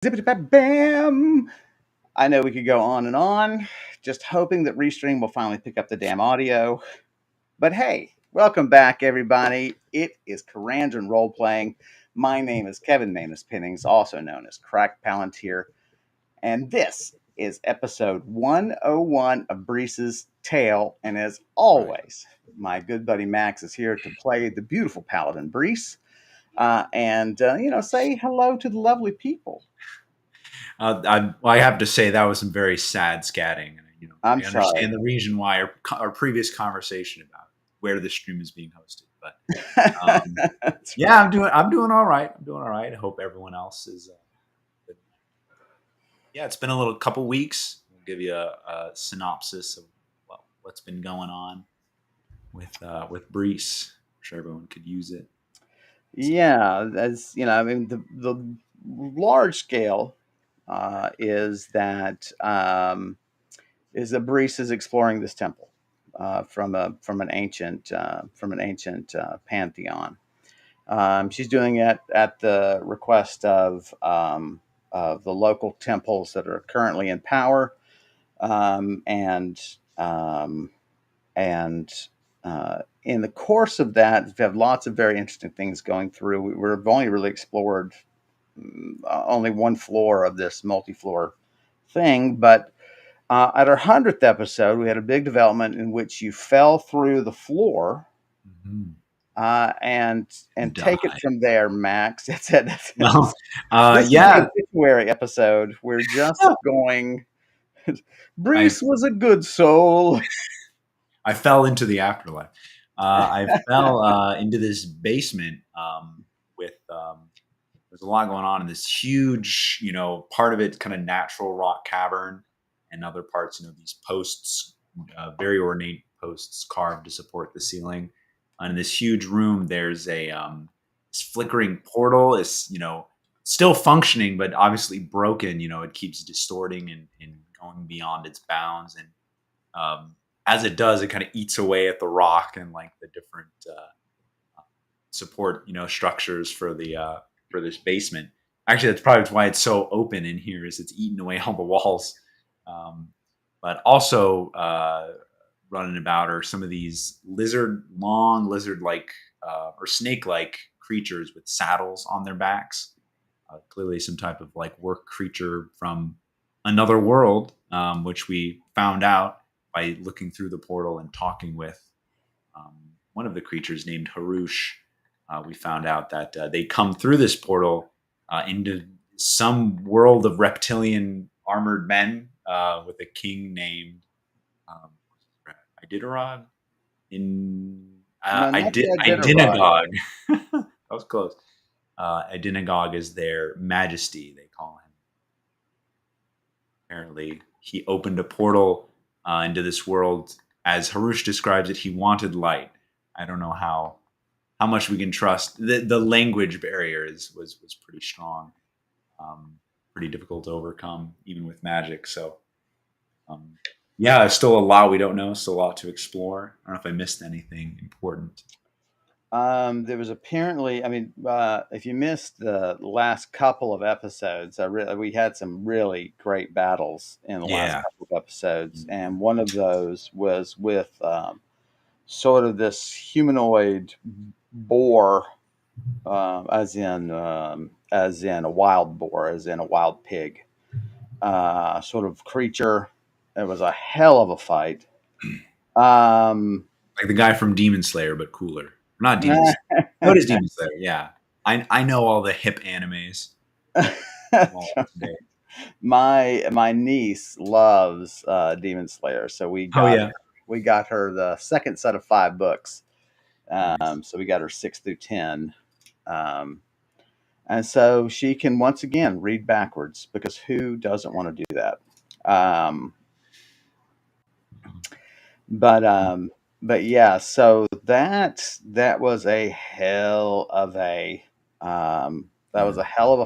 Zippity-bam! I know we could go on and on, just hoping that Restream will finally pick up the damn audio. But hey, welcome back, everybody. It is Karandrin role playing. My name is Kevin Manus Pennings, also known as Crack Palantir, and this is episode 101 of Brise's Tale. And as always, my good buddy Max is here to play the beautiful Paladin Brise, and say hello to the lovely people. I have to say that was some very sad scatting. I'm I sorry. understand the reason why our previous conversation about where the stream is being hosted, but yeah, I'm doing all right. I'm doing all right. I hope everyone else is. Good. Yeah, it's been a little couple weeks. We'll give you a synopsis of what's been going on with Brise. I'm sure everyone could use it. Yeah, as you know, I mean, the large scale is that Brise is exploring this temple from an ancient pantheon. She's doing it at the request of the local temples that are currently in power, um, and um, and in the course of that, we have lots of very interesting things going through. We've only really explored only one floor of this multi-floor thing, but at our 100th episode, we had a big development in which you fell through the floor. Mm-hmm. And take it from there, Max. That's it. No, This is the yeah, obituary episode. We're just going. I Brise was a good soul. I fell into the afterlife. I fell into this basement with there's a lot going on in this huge, part of it kind of natural rock cavern, and other parts, these posts, very ornate posts carved to support the ceiling. And in this huge room, there's a this flickering portal. Is still functioning, but obviously broken. It keeps distorting and going beyond its bounds, and as it does, it kind of eats away at the rock and like the different support, structures for this basement. Actually, that's probably why it's so open in here. Is it's eaten away all the walls. But also running about are some of these long lizard-like or snake-like creatures with saddles on their backs. Clearly, some type of like work creature from another world, which we found out by looking through the portal and talking with one of the creatures named Harush. We found out that they come through this portal into some world of reptilian armored men with a king named Iditarod. No, not the Iditarod. Idinagog. That was close. Idinagog is their majesty, they call him. Apparently, he opened a portal into this world. As Harush describes it, he wanted light. I don't know how much we can trust. The language barrier was pretty strong, pretty difficult to overcome, even with magic. So, yeah, there's still a lot we don't know, still a lot to explore. I don't know if I missed anything important. There was apparently, I mean, if you missed the last couple of episodes, we had some really great battles in the last Yeah. couple of episodes, and one of those was with sort of this humanoid boar, as in a wild boar, as in a wild pig, sort of creature. It was a hell of a fight. Like the guy from Demon Slayer, but cooler. Not Demon Slayer. What is Demon Slayer? Yeah. I know all the hip animes. All up to date. My niece loves Demon Slayer, so Oh yeah. we got her the second set of 5 books. Nice. So we got her 6 through 10, and so she can once again read backwards because who doesn't want to do that? Um, but but yeah, so that was a hell of a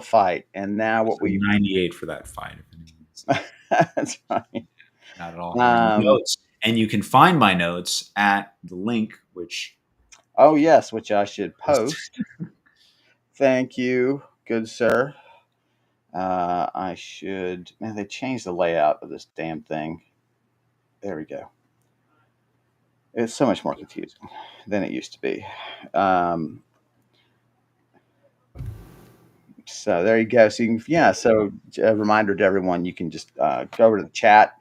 fight, and now what So we 98 for that fight. If anyone's that's right. not at all. Um, Notes. And you can find my notes at the link, which oh yes, which I should post. Thank you, good sir. I should. Man, they changed the layout of this damn thing. There we go. It's so much more confusing than it used to be. Um, so there you go. So you can, yeah. So a reminder to everyone, you can just go over to the chat,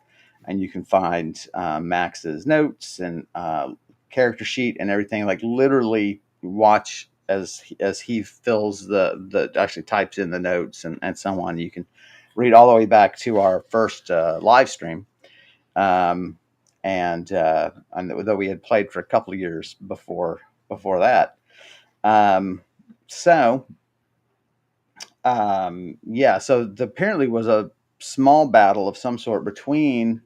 and you can find Max's notes and character sheet and everything. Like literally, watch as he fills the actually types in the notes and so on. You can read all the way back to our first live stream. Um, and though we had played for a couple of years before that. Um, so yeah, so apparently was a small battle of some sort between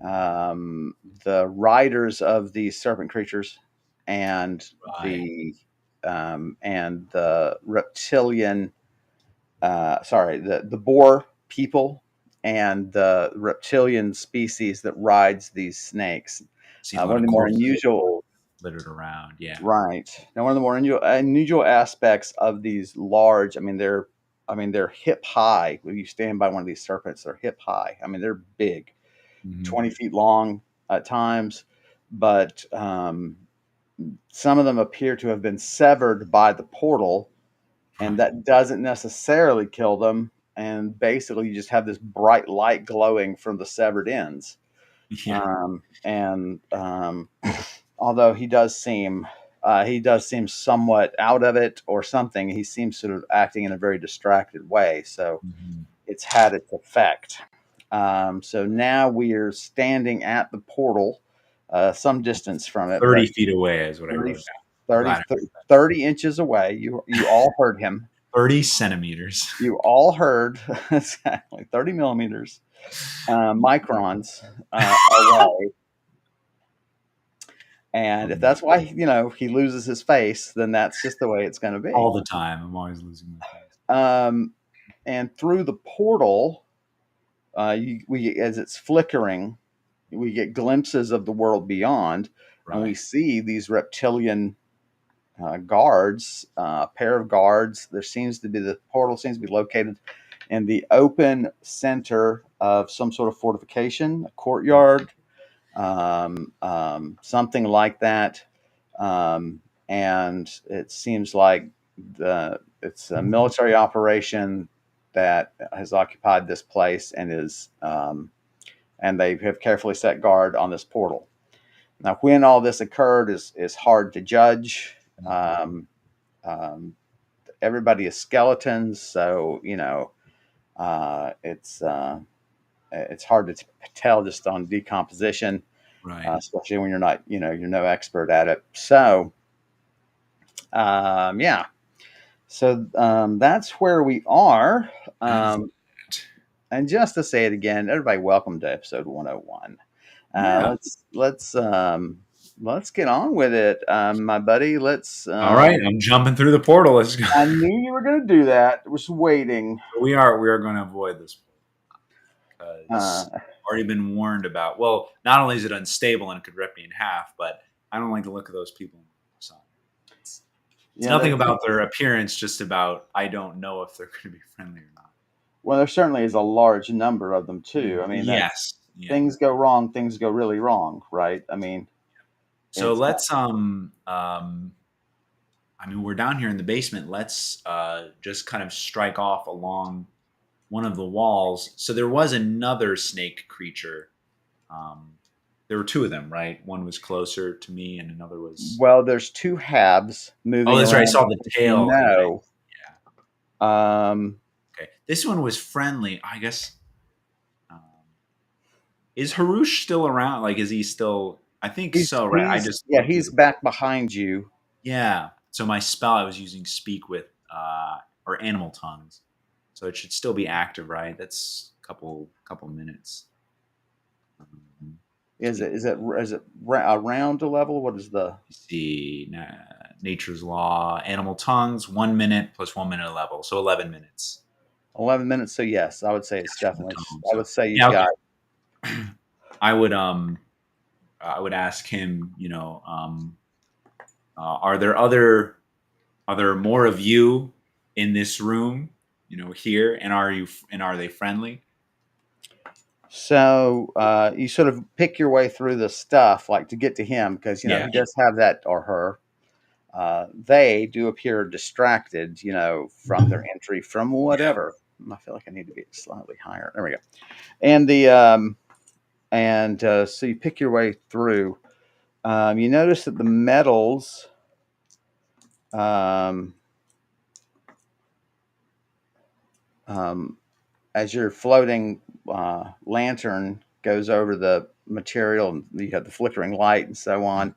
the riders of these serpent creatures and Right. the reptilian sorry, the boar people and the reptilian species that rides these snakes. Seen a lot One of of the more corpses unusual, littered around. Yeah. right? Now, one of the more unusual aspects of these large, I mean, they're hip high. When you stand by one of these serpents, they're hip high. I mean, they're big, Hmm. 20 feet long at times, but some of them appear to have been severed by the portal, and Right. that doesn't necessarily kill them. And basically, you just have this bright light glowing from the severed ends. Yeah. And although he does seem somewhat out of it or something, he seems sort of acting in a very distracted way. So Hmm. it's had its effect. So now we are standing at the portal, some distance from it, 30 but feet away is what I 30, wrote down. 30, Glad. 30 inches away. You all heard him. 30 centimeters. You all heard exactly 30 millimeters, microns away. And if that's why he loses his face, then that's just the way it's going to be. All the time. I'm always losing my face. Um, and through the portal, as it's flickering, we get glimpses of the world beyond, and we Right. see these reptilian guards, a pair of guards. The portal seems to be located in the open center of some sort of fortification, a courtyard, something like that. And it seems like it's a military operation that has occupied this place and they have carefully set guard on this portal. Now, when all this occurred is hard to judge. Um, um, Everybody is skeletons, so it's hard to tell just on decomposition, Right. especially when you're no expert at it. So yeah, so that's where we are. Um, Excellent. and just to say it again, everybody, welcome to episode 101. Yeah. Let's get on with it, my buddy. Let's. All right. I'm jumping through the portal. Let's go. I knew you were going to do that. I was waiting. We are going to avoid this Uh, because I've already been warned about. Well, not only is it unstable and it could rip me in half, but I don't like the look of those people in the sun. It's yeah, nothing about their appearance, just about I don't know if they're going to be friendly or not. well, there certainly is a large number of them too. I mean, that's Yes. Yeah. things go wrong, things go really wrong, right? I mean, So it's let's I mean, we're down here in the basement. Let's just kind of strike off along one of the walls. So there was another snake creature. Um, there were two of them, right? One was closer to me, and another was. well, there's two halves Oh, moving that's right. I around, saw the as you tail. know. Yeah. Um, Okay. This one was friendly. I guess. Um, is Harush still around? Like, is he still? I think so, right? I just looked through he's the. back behind you. Yeah. So my spell, I was using speak with or animal tongues, so it should still be active, right? That's a couple minutes. Is it around a level? What is the See, nature's law, animal tongues, 1 minute plus 1 minute a level, so 11 minutes. 11 minutes? So yes, I would say it's Capturing the definitely. tone. I would So say you've yeah, got. okay. I would I would ask him, are there more of you in this room? here, and are they friendly? So you sort of pick your way through the stuff, like to get to him, because Yeah. he does have that, or her. They do appear distracted, from their entry from whatever. I feel like I need to be slightly higher. There we go. And so you pick your way through. You notice that the metals, um, um, as your floating lantern goes over the material, and you have the flickering light and so on.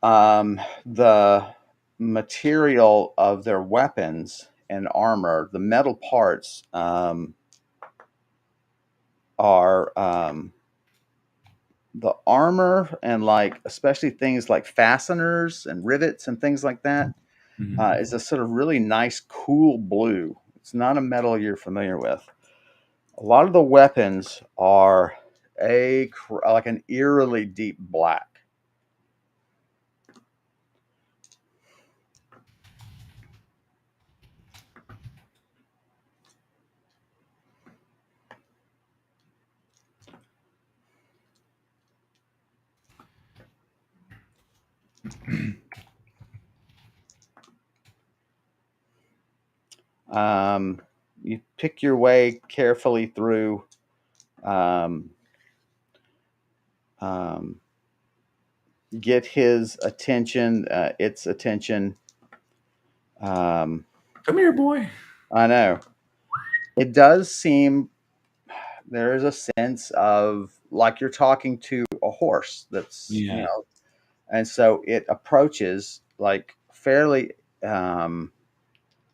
The material of their weapons and armor, the metal parts, are the armor, and like especially things like fasteners and rivets and things like that, Mhm. is a sort of really nice, cool blue. It's not a metal you're familiar with. A lot of the weapons are like an eerily deep black. Um, you pick your way carefully through. Um, um, get his attention, its attention. Um, Come here, boy. I know it does seem there is a sense of like you're talking to a horse that's, Yeah. and so it approaches like fairly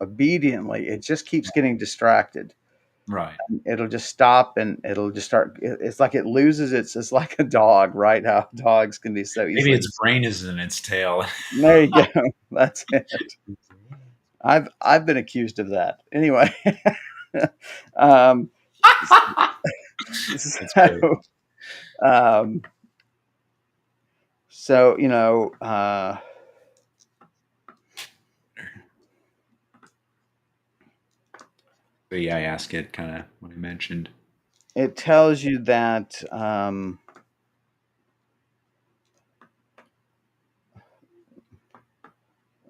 obediently. It just keeps getting distracted. Right. It'll just stop and it'll just start. It's like it loses it's like a dog, right? How dogs can be so Maybe easily. its brain is in its tail. There you go. That's it. I've been accused of that. Anyway, um, That's great. so um, so But yeah, I ask it kind of what I mentioned. it tells you that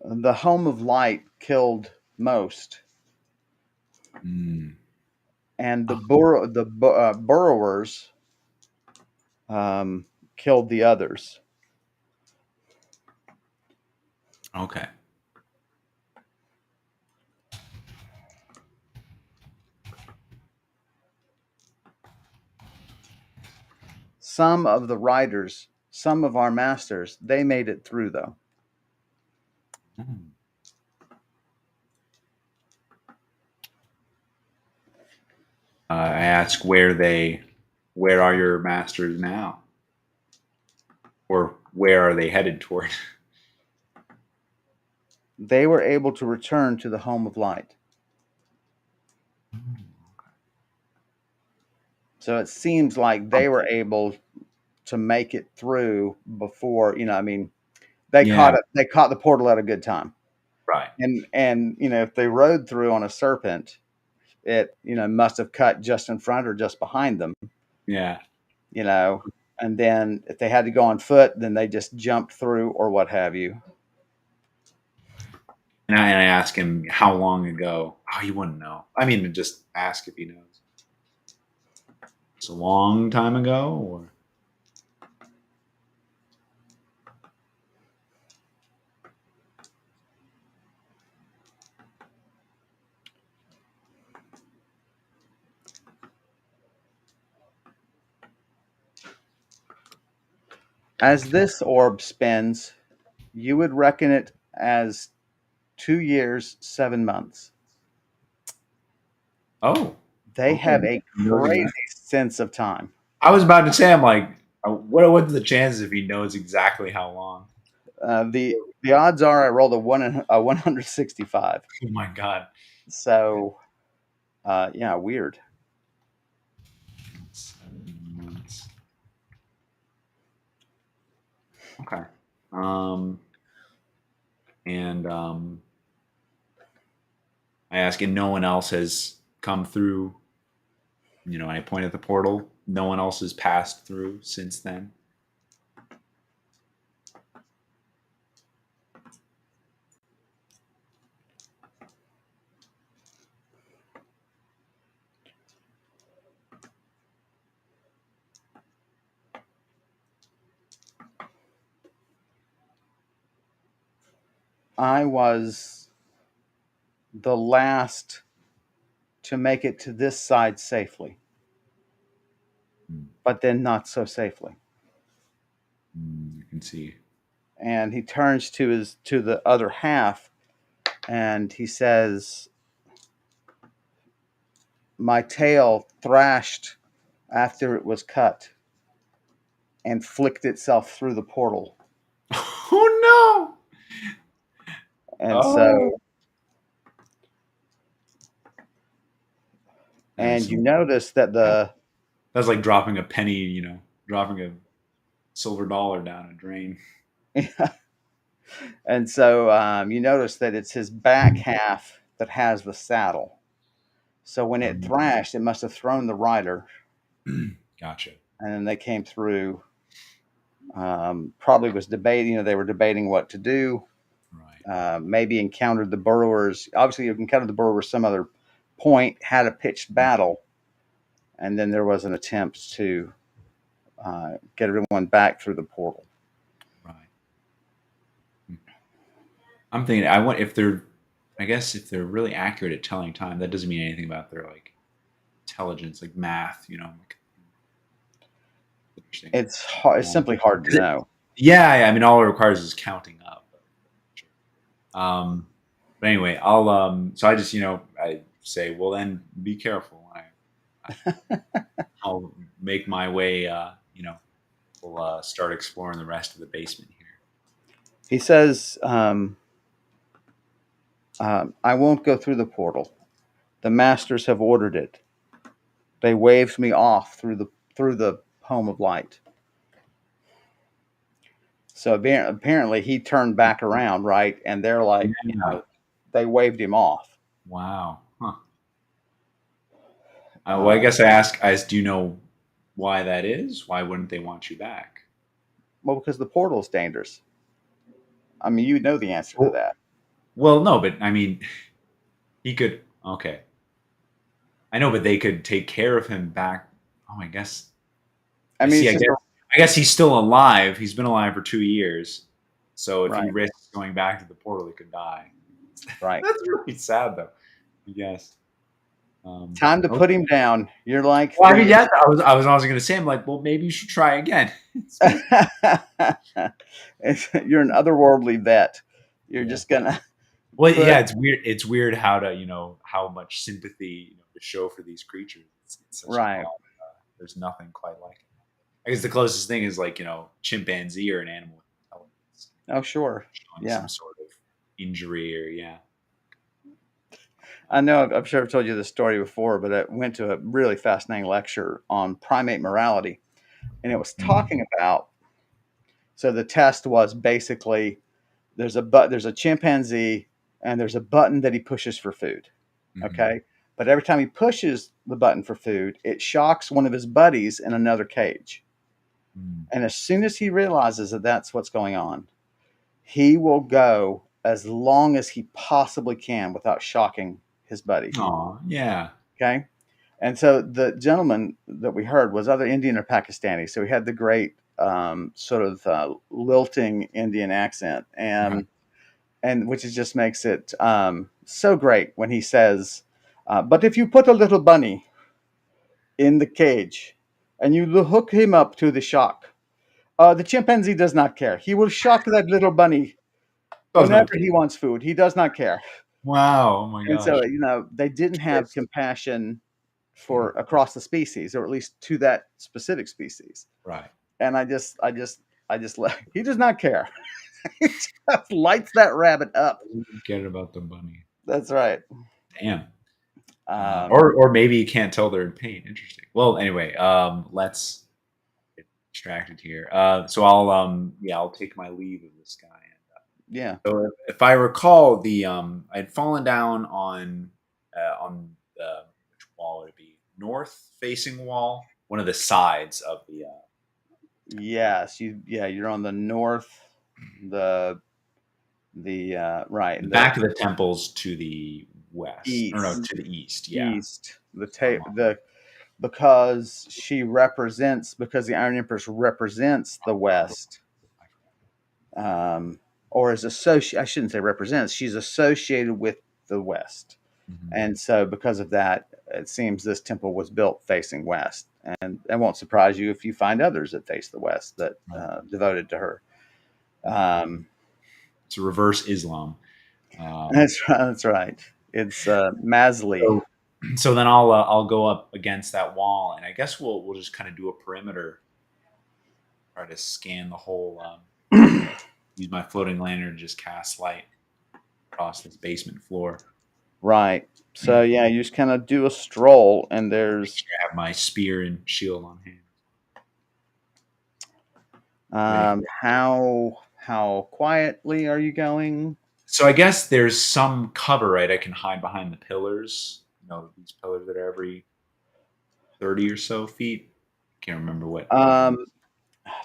the home of light killed most, Mm. and the Oh, burrowers killed the others. okay. Some of the riders, some of our masters, they made it through though. Mm. I ask where are your masters now, or where are they headed toward? They were able to return to the home of light. So it seems like they were able to make it through before, I mean, Yeah. they caught the portal at a good time. Right. And if they rode through on a serpent, it, must have cut just in front or just behind them, Yeah. you know. And then if they had to go on foot, then they just jumped through or what have you. And I ask him how long ago. Oh, you wouldn't know. I mean, just ask if he knows. It's a long time ago, or As this orb spins, you would reckon it as 2 years, 7 months. oh, They okay. have a He knows crazy exactly. sense of time. I was about to say, I'm like, what's the chances if he knows exactly how long? The odds are I rolled a 165. Oh my god. So yeah, weird. 7 months. Okay. Um, and I ask, and no one else has come through. And I point at the portal. No one else has passed through since then. I was the last to make it to this side safely, but then not so safely. You can see. And he turns to the other half, and he says, "My tail thrashed after it was cut and flicked itself through the portal." Oh no! And Oh, so, that is and you some. notice that the That's like dropping a penny. Dropping a silver dollar down a drain. and so you notice that it's his back half that has the saddle. So when it thrashed, it must have thrown the rider, Gotcha. and then they came through. Probably was debating. They were debating what to do. Right. Maybe encountered the burrowers. Obviously, you encountered the burrowers some other point, had a pitched battle, and then there was an attempt to get everyone back through the portal. Right. I'm thinking. I want if they're. I guess if they're really accurate at telling time, that doesn't mean anything about their like intelligence, like math. Like, interesting. It's simply hard to know. Yeah, I mean, all it requires is counting up. But anyway, I'll So I just I say, well, then be careful. I'll make my way. We'll start exploring the rest of the basement here. He says, "I won't go through the portal. The masters have ordered it. They waved me off through the home of light." So apparently he turned back around, right? And they're like, Yeah. they waved him off. Wow. Huh. Well, I Uh, guess I ask, do you know why that is? Why wouldn't they want you back? well, because the portal is dangerous. I mean, you know the answer to Well, that. well, no, but I mean, he could. Okay, I know, but they could take care of him back. Oh, I guess. I I mean, see. it's I just guess. I guess he's still alive. He's been alive for 2 years. So if he right, risks going back to the portal, he could die. right. That's really sad, though. I guess. Time to put Okay. him down. You're like Well, I mean, 3 years. yes, I was also going to say, I'm like, well, maybe you should try again. You're an otherworldly vet. You're Yeah. just gonna Well, put yeah, it's weird. It's weird how to, how much sympathy, to show for these creatures. It's such an right. odd. There's nothing quite like it. I guess the closest thing is like, chimpanzee or an animal with intelligence, Oh, sure. showing Yeah. some sort of injury or yeah. I know I'm sure I've told you this story before, but I went to a really fascinating lecture on primate morality, and it was talking about. So the test was basically there's a chimpanzee, and there's a button that he pushes for food. Mm-hmm. Okay, but every time he pushes the button for food, it shocks one of his buddies in another cage. And as soon as he realizes that that's what's going on, he will go as long as he possibly can without shocking his buddy. Oh, yeah. Okay. And so the gentleman that we heard was either Indian or Pakistani. So he had the great sort of lilting Indian accent, Uh-huh. and which is just makes it so great when he says, "But if you put a little bunny in the cage and you hook him up to the shock, the chimpanzee does not care. He will shock that little bunny Does whenever not care. he wants food. He does not care." Wow. Oh my And so, gosh. they didn't have Twist. compassion Mhm. for across the species, or at least to that specific species. Right. And I just he does not care. He just lights that rabbit up. Forget about the bunny. That's right. Damn. Um, Or maybe you can't tell they're in pain. Interesting. Well, anyway, let's get distracted here. So I'll take my leave of this guy. yeah. So if I recall, the I'd fallen down on on which wall would it be? North facing wall, one of the sides of the Yes, you're on the north, the right, the the back of the temples to the west, or no, east, to the east. Yeah. east, So I'm on. because because the Iron Empress represents the West, or is associated. I shouldn't say represents. She's associated with the West, Mhm. and so because of that, it seems this temple was built facing west. And it won't surprise you if you find others that face the west that Right. devoted to her. Um, It's a reverse Islam. that's right. It's Masli. So, so then I'll go up against that wall, and I guess we'll just kind of do a perimeter, try to scan the whole. Use my floating lantern to just cast light across this basement floor. Right. So Make yeah, you just kind of do a stroll, and there's sure I have my spear and shield on hand, ready for it. how quietly are you going? So I guess there's some cover, right? I can hide behind the pillars. These pillars that are every 30 or so feet. Can't remember what the. Um,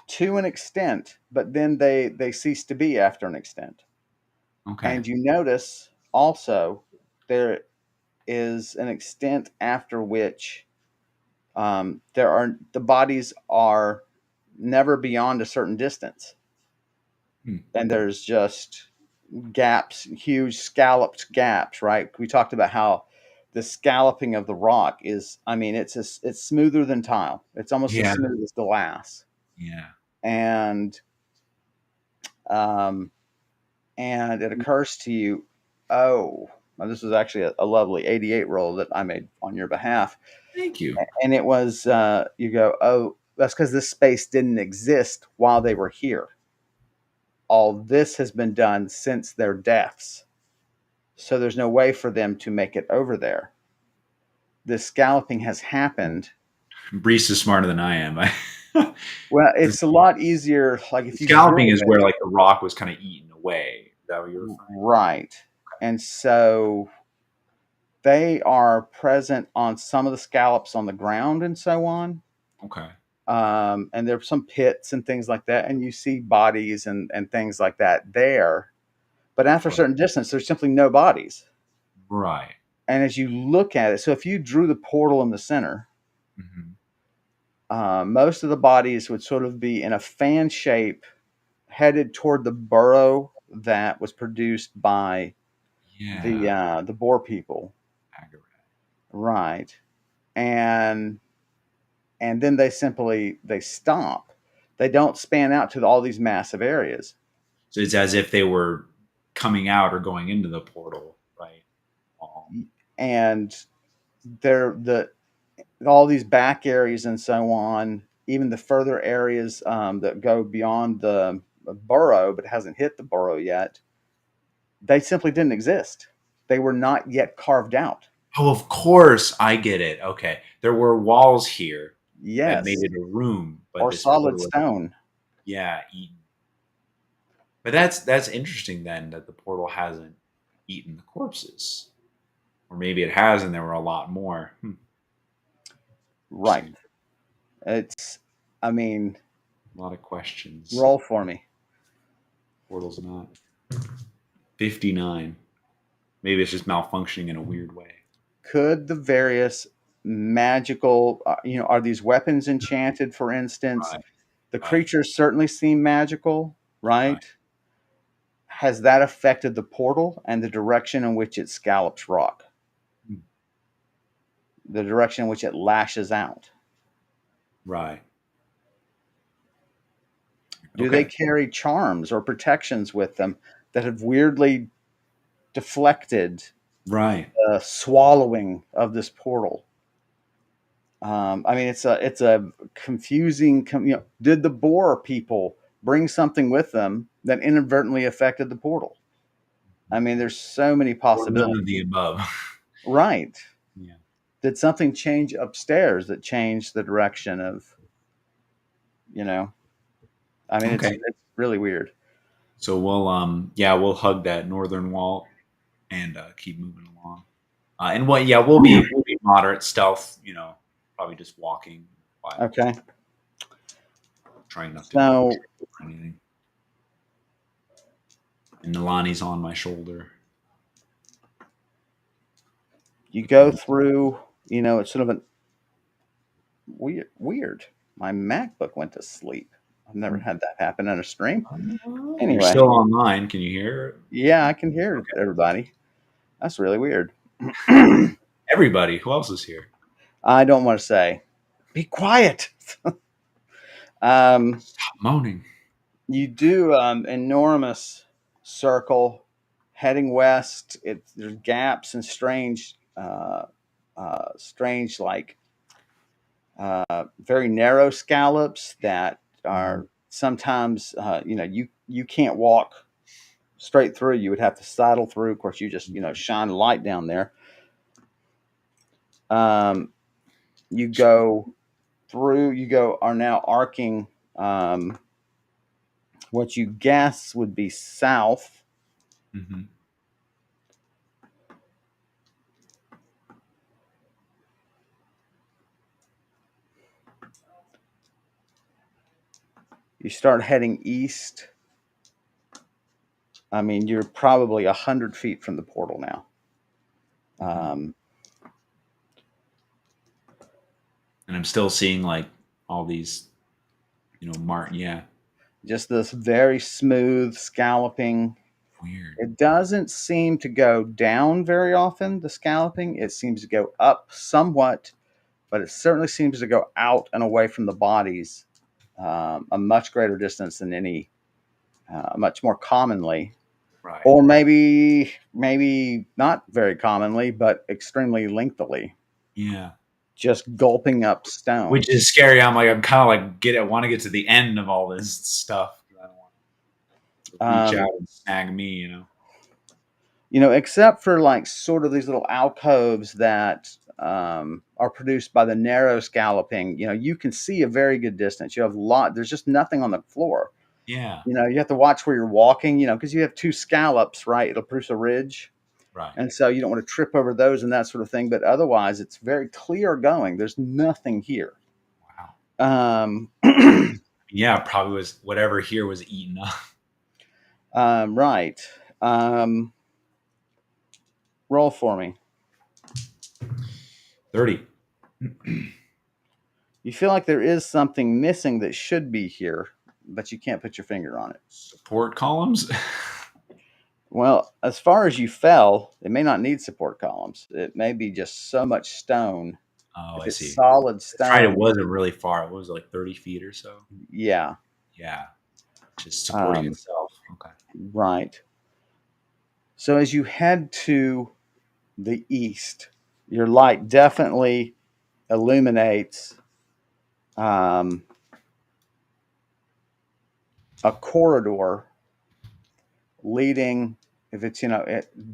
to an extent, but then they cease to be after an extent. Okay. And you notice also there is an extent after which the bodies are never beyond a certain distance, Hmm. and there's just gaps, huge scalloped gaps. Right? We talked about how the scalloping of the rock is. I mean, it's smoother than tile. It's almost as Yeah. smooth as glass, Yeah. and um, and it occurs to you, oh, well, this was actually a lovely 88 roll that I made on your behalf. Thank you. And it was, you go, oh, that's because this space didn't exist while they were here. All this has been done since their deaths. So there's no way for them to make it over there. This scalloping has happened. Brise is smarter than I am. Well, it's a lot easier. Like if you Scalloping drew is where like the rock was kind of eaten away. Is that what you're it, referring? right. And so they are present on some of the scallops on the ground and so on. Okay. And there's some pits and things like that, and you see bodies and things like that there. But after a Right. certain distance, there's simply no bodies. Right. And as you look at it, so if you drew the portal in the center, Hmm. most of the bodies would sort of be in a fan shape headed toward the burrow that was produced by Yeah. the boar people, Agarat. right? And then they stop. They don't span out to all these massive areas. So it's as if they were coming out or going into the portal, right? And they're the all these back areas and so on, even the further areas that go beyond the burrow but hasn't hit the burrow yet, they simply didn't exist. They were not yet carved out. Oh, of course, I get it. Okay, there were walls here that made Yes, it a room, but or this solid portal, stone. yeah, eaten. But that's interesting then that the portal hasn't eaten the corpses, or maybe it has, and there were a lot more. Right. Interesting. It's, I mean, A lot of questions. roll for me. Portal's not 59. Maybe it's just malfunctioning in a weird way. Could the various magical, are these weapons enchanted, for instance? Right. The Right. creatures certainly seem magical, Right. right? Has that affected the portal and the direction in which it scallops rock, Hmm. the direction in which it lashes out? Right. Do they Okay. carry charms or protections with them that have weirdly deflected Right. the swallowing of this portal? I mean, it's a confusing. Did the boar people bring something with them that inadvertently affected the portal? I mean, there's so many Or none of the possibilities. above. Right. Yeah. Did something change upstairs that changed the direction of, you know? I mean, it's Okay. it's really weird. So we'll hug that northern wall and keep moving along. And what? Yeah, we'll be moderate stealth. Probably just walking quietly, Okay. trying not to So trip or anything. And Nilani's on my shoulder. you go through, it's sort of a weird. My MacBook went to sleep. I've never had that happen in a stream. You're Anyway, still online. Can you hear? yeah, I can hear everybody. That's really weird. Everybody. Who else is here? I don't want to say. Be quiet. Um, Stop moaning. you do enormous circle heading west. There's gaps and strange like very narrow scallops that are sometimes you can't walk straight through. You would have to sidle through. Of course, you just shine a light down there. Um, you go through. You go are now arcing. What you guess would be south. Mm-hmm. You start heading east. I mean, you're probably 100 feet from the portal now. Um, And I'm still seeing like all these, Yeah, just this very smooth scalloping. weird. It doesn't seem to go down very often, the scalloping. It seems to go up somewhat, but it certainly seems to go out and away from the bodies a much greater distance than much more commonly. Right. Or maybe not very commonly, but extremely lengthily, Yeah. just gulping up stone. Which is scary. I'm kind of like I want to get to the end of all this stuff. I don't want to reach out and snag me. Except for like sort of these little alcoves that are produced by the narrow scalloping, you can see a very good distance. You have there's just nothing on the floor. Yeah. You have to watch where you're walking, because you have two scallops, right? It'll produce a ridge. Right. And so you don't want to trip over those and that sort of thing. But otherwise, it's very clear going. There's nothing here. Wow. Um, Yeah, probably was whatever here was eaten up. right. Roll for me. 30. You feel like there is something missing that should be here, but you can't put your finger on it. Support columns. Well, as far as you fell, it may not need support columns. It may be just so much stone. Oh, If I it's see. solid That's right. It stone, wasn't really far. It was like 30 feet or so. yeah, Yeah. Just supporting itself. Okay. right. So as you head to the east, your light definitely illuminates um, a corridor leading, if it's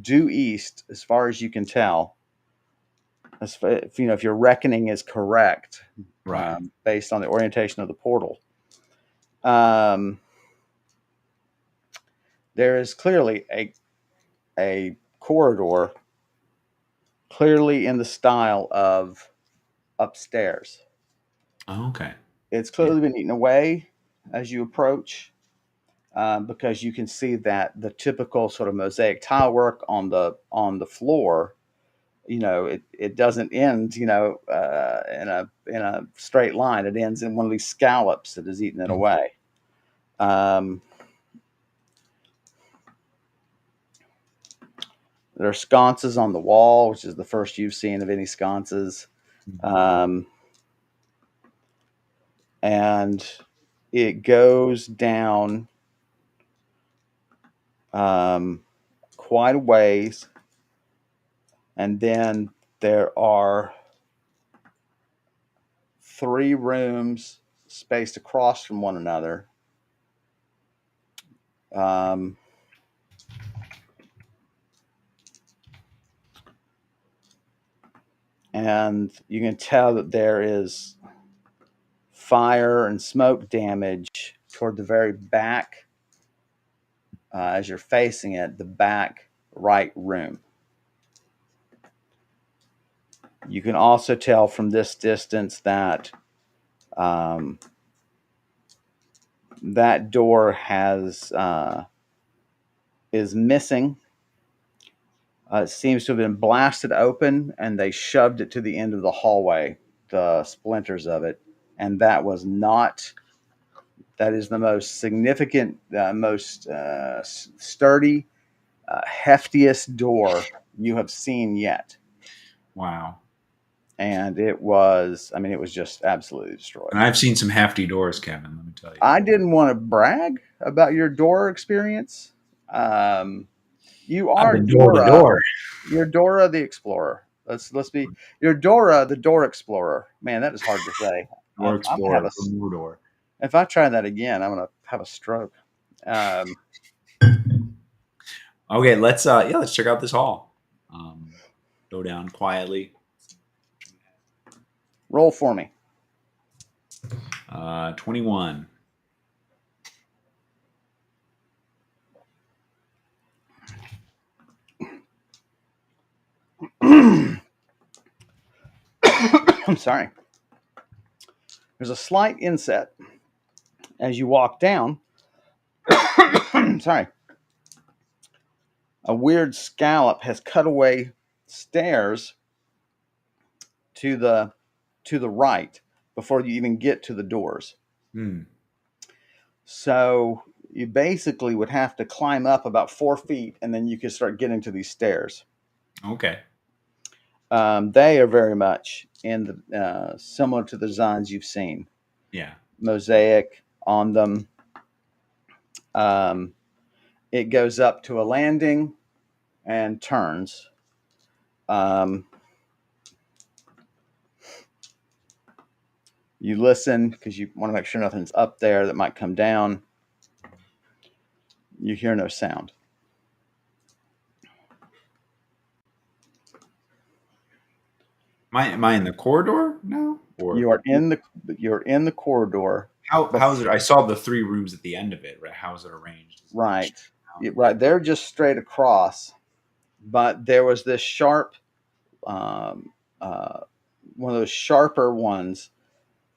due east, as far as you can tell. If your reckoning is correct, Right. based on the orientation of the portal. Um, there is clearly a corridor, clearly in the style of upstairs. Oh, okay. It's Yeah. clearly been eaten away as you approach, because you can see that the typical sort of mosaic tile work on the floor, it doesn't end, in a straight line. It ends in one of these scallops that has eaten it Mhm. away. Um, There are sconces on the wall, which is the first you've seen of any sconces. Um, and it goes down quite a ways. And then there are 3 rooms spaced across from one another. Um, and you can tell that there is fire and smoke damage toward the very back, as you're facing it, the back right room. You can also tell from this distance that um, that door is missing. It seems to have been blasted open, and they shoved it to the end of the hallway, the splinters of it, and that was not. That is the most significant, most sturdy, heftiest door you have seen yet. Wow. And it was, I mean, it was just absolutely destroyed. And I've seen some hefty doors, Kevin. Let me tell you. I didn't want to brag about your door experience. Um, you I've are been door to Dora. door. You're Dora the Explorer. Let's be. You're Dora the Door Explorer. Man, that is hard to say. Door I'm gonna have explorer a. from Mordor. If I try that again, I'm gonna have a stroke. Um, Okay, let's check out this hall. Um, go down quietly. roll for me. 21. I'm sorry. There's a slight inset as you walk down. Sorry. A weird scallop has cut away stairs to the right before you even get to the doors. Hmm. So you basically would have to climb up about 4 feet, and then you could start getting to these stairs. Okay. They are very much in the similar to the designs you've seen. Yeah. Mosaic on them. Um, it goes up to a landing and turns. Um, you listen because you want to make sure nothing's up there that might come down. You hear no sound. Am I in the corridor now? Or You're in the corridor. how is it? I saw the three rooms at the end of it, right? How is it arranged? Is it Right. straight down? Right. They're just straight across, but there was this sharp, um, uh, one of those sharper ones,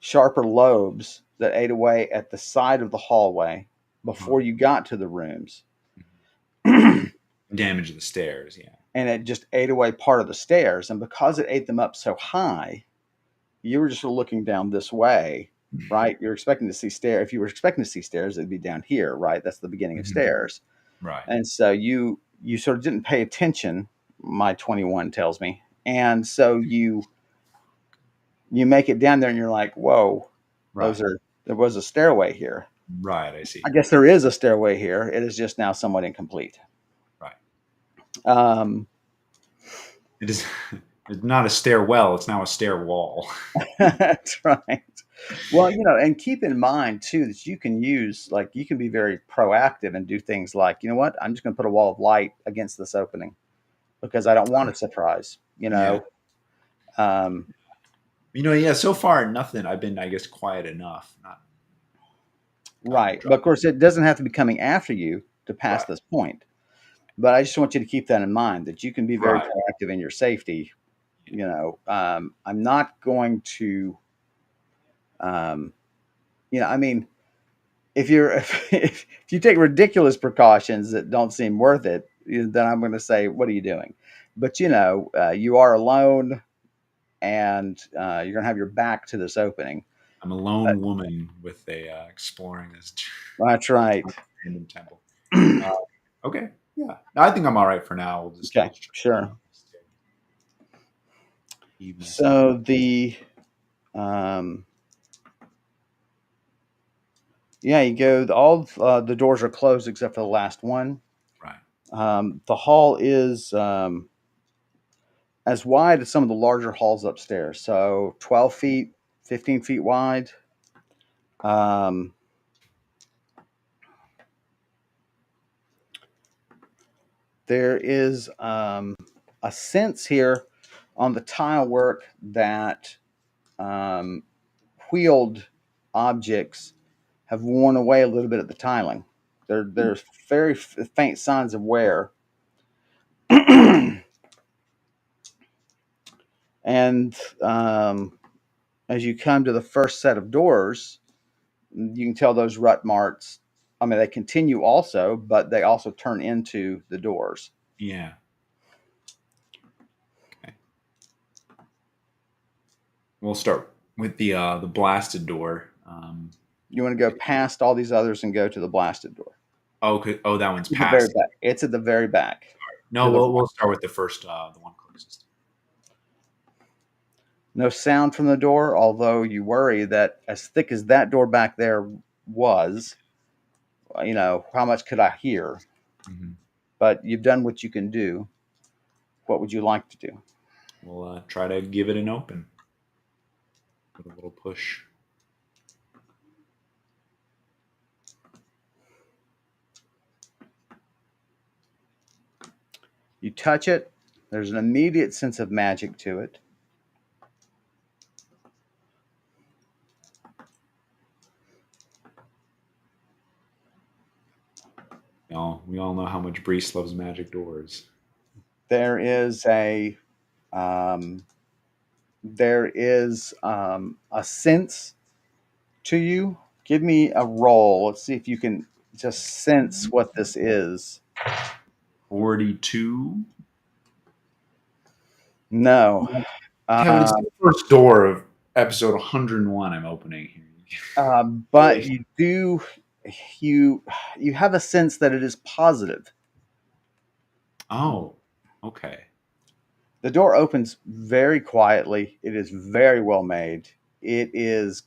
sharper lobes that ate away at the side of the hallway before you got to the rooms. And Damage to the stairs, yeah. it just ate away part of the stairs. And because it ate them up so high, you were just looking down this way, right? You're expecting to see stairs. If you were expecting to see stairs, it'd be down here, right? That's the beginning of Mhm. stairs. Right. And so you sort of didn't pay attention, my 21 tells me. And so you make it down there and you're like, whoa, Right. there was a stairway here. Right. I see. I guess there is a stairway here. It is just now somewhat incomplete. Right. Um, It is. It's not a stairwell. It's now a stair wall. that's right. Well, and keep in mind too that you can use, like, you can be very proactive and do things like, you know what, I'm just going to put a wall of light against this opening because I don't want a surprise. Yeah. Um, Yeah. So far, nothing. I've been, I guess, quiet enough. Not right. But of dropping. course, it doesn't have to be coming after you to pass Right. this point. But I just want you to keep that in mind that you can be very Right. proactive in your safety. I'm not going to, um, I mean, if you're if you take ridiculous precautions that don't seem worth it, then I'm going to say, what are you doing? But you are alone, and you're going to have your back to this opening. I'm a lone woman with a exploring this That's right. random temple. Uh, okay. Yeah. No, I think I'm all right for now. We'll just Okay, let's check sure. out this evening. So um, you go. All the doors are closed except for the last one. Right. The hall is as wide as some of the larger halls upstairs. So 12 feet, 15 feet wide. Um, there is a sense here on the tile work that um, wheeled objects have worn away a little bit at the tiling. There's very faint signs of wear. And as you come to the first set of doors, you can tell those rut marks. I mean, they continue also, but they also turn into the doors. Yeah. Okay. We'll start with the blasted door. You want to go past all these others and go to the blasted door. Oh, that one's To the very past. back. It's at the very back. No, To the we'll start with the first, the one closest. no sound from the door, although you worry that as thick as that door back there was, how much could I hear? Hmm. But you've done what you can do. What would you like to do? We'll try to give it an open with a little push. You touch it, there's an immediate sense of magic to it. We all know how much Brise loves magic doors. There is a um, a sense to you. Give me a roll. Let's see if you can just sense what this is. 42. No. Kevin, Uh, it's the first door of episode 101 I'm opening here. but you you have a sense that it is positive. Oh, okay. The door opens very quietly. It is very well made. It is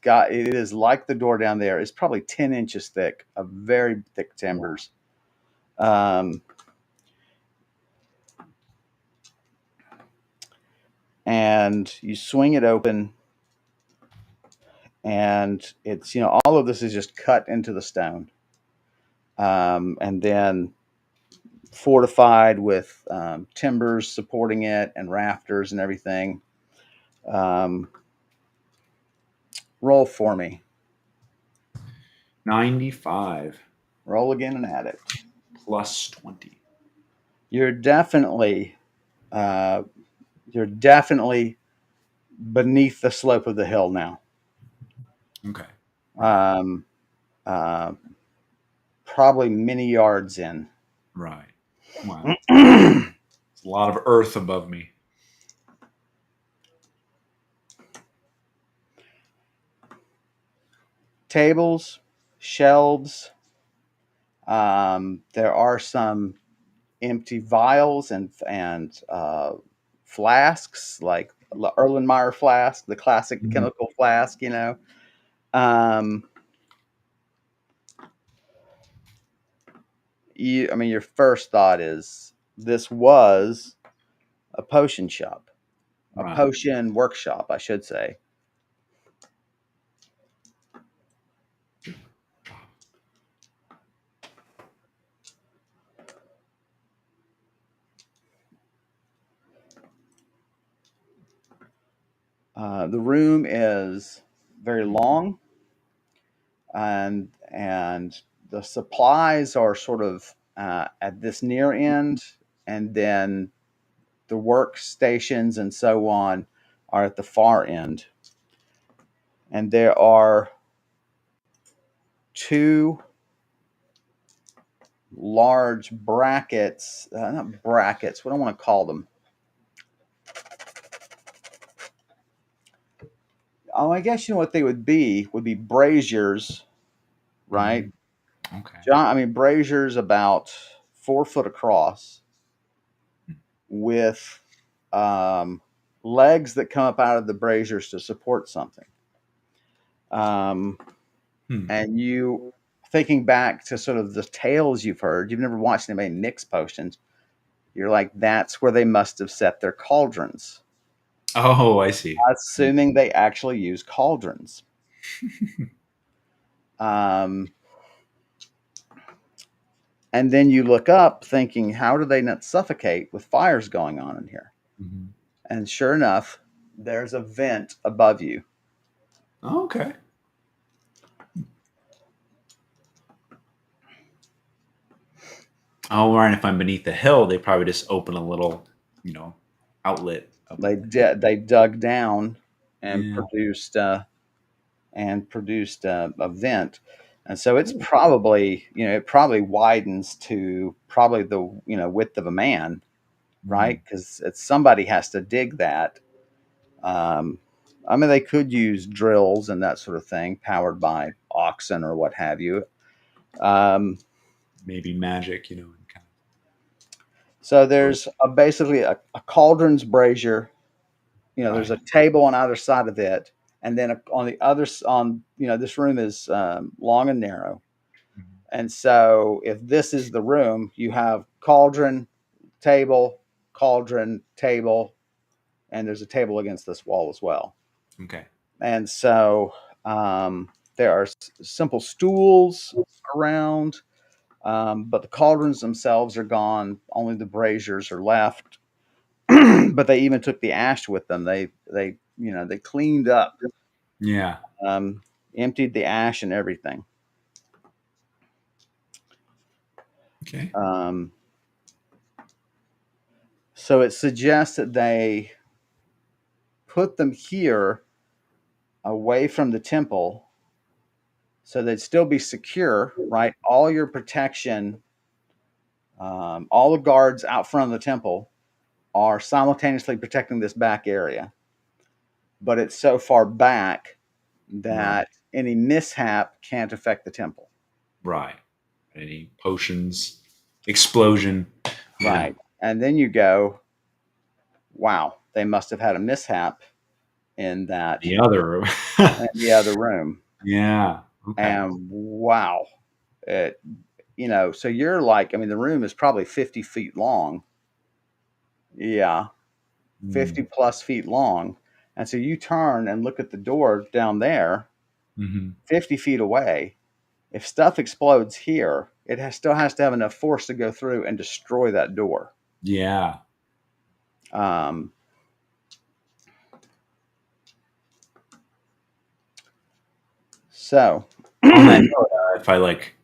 like the door down there. It's probably 10 inches thick, of very thick timbers. Um, and you swing it open, and it's all of this is just cut into the stone, and then fortified with timbers supporting it and rafters and everything. Um, roll for me. 95 Roll again and add it. plus 20. You're definitely uh, you're definitely beneath the slope of the hill now. Okay. Right. Um, uh, probably many yards in. Right. Wow. It's a lot of earth above me. Tables, shelves. There are some empty vials and flasks, like Erlenmeyer flask, the classic Mhm. chemical flask. Um, I mean, your first thought is this was a potion shop, a Right. potion workshop, I should say. The room is very long, and the supplies are sort of at this near end, and then the workstations and so on are at the far end. And there are two large brackets, not brackets, what do I want to call them? Oh, I guess you know what they would be braziers, right? Mhm. Okay. I mean, braziers about 4 foot across with um, legs that come up out of the braziers to support something. Um, Hmm. and you thinking back to sort of the tales you've heard, you've never watched anybody mix potions. You're like, that's where they must have set their cauldrons, Oh, I see. assuming they actually use cauldrons. Um, and then you look up thinking, how do they not suffocate with fires going on in here? Mhm. And sure enough, there's a vent above you. Oh, okay. Oh, right. If I'm beneath the hill, they probably just open a little, you know, outlet up in there. They dug down and Yeah. produced a vent, and so it's Cool. probably, it probably widens to probably the, width of a man, Mm, right? Because it's somebody has to dig that. Um, I mean, they could use drills and that sort of thing, powered by oxen or what have you. Um, maybe magic, and kind so of. there's basically a cauldron's brazier. There's Right. a table on either side of it, and then on the other on this room is long and narrow. Mhm. And so if this is the room, you have cauldron, table, and there's a table against this wall as well. Okay. And so there are simple stools around, but the cauldrons themselves are gone. Only the braziers are left. But they even took the ash with them. They cleaned up, Yeah. um, emptied the ash and everything. Okay. Um, so it suggests that they put them here away from the temple so they'd still be secure, right? All your protection, all the guards out front of the temple are simultaneously protecting this back area, but it's so far back Right. that any mishap can't affect the temple. Right. Any potions, explosion. Yeah. Right. And then you go, wow, they must have had a mishap in that, The other. in the other room. Yeah. Okay. And wow, it, so you're like, I mean, the room is probably 50 feet long. Yeah, 50 Mm. plus feet long. And so you turn and look at the door down there, Hmm. 50 feet away. If stuff explodes here, still has to have enough force to go through and destroy that door. Yeah. Um, so, On that note, if I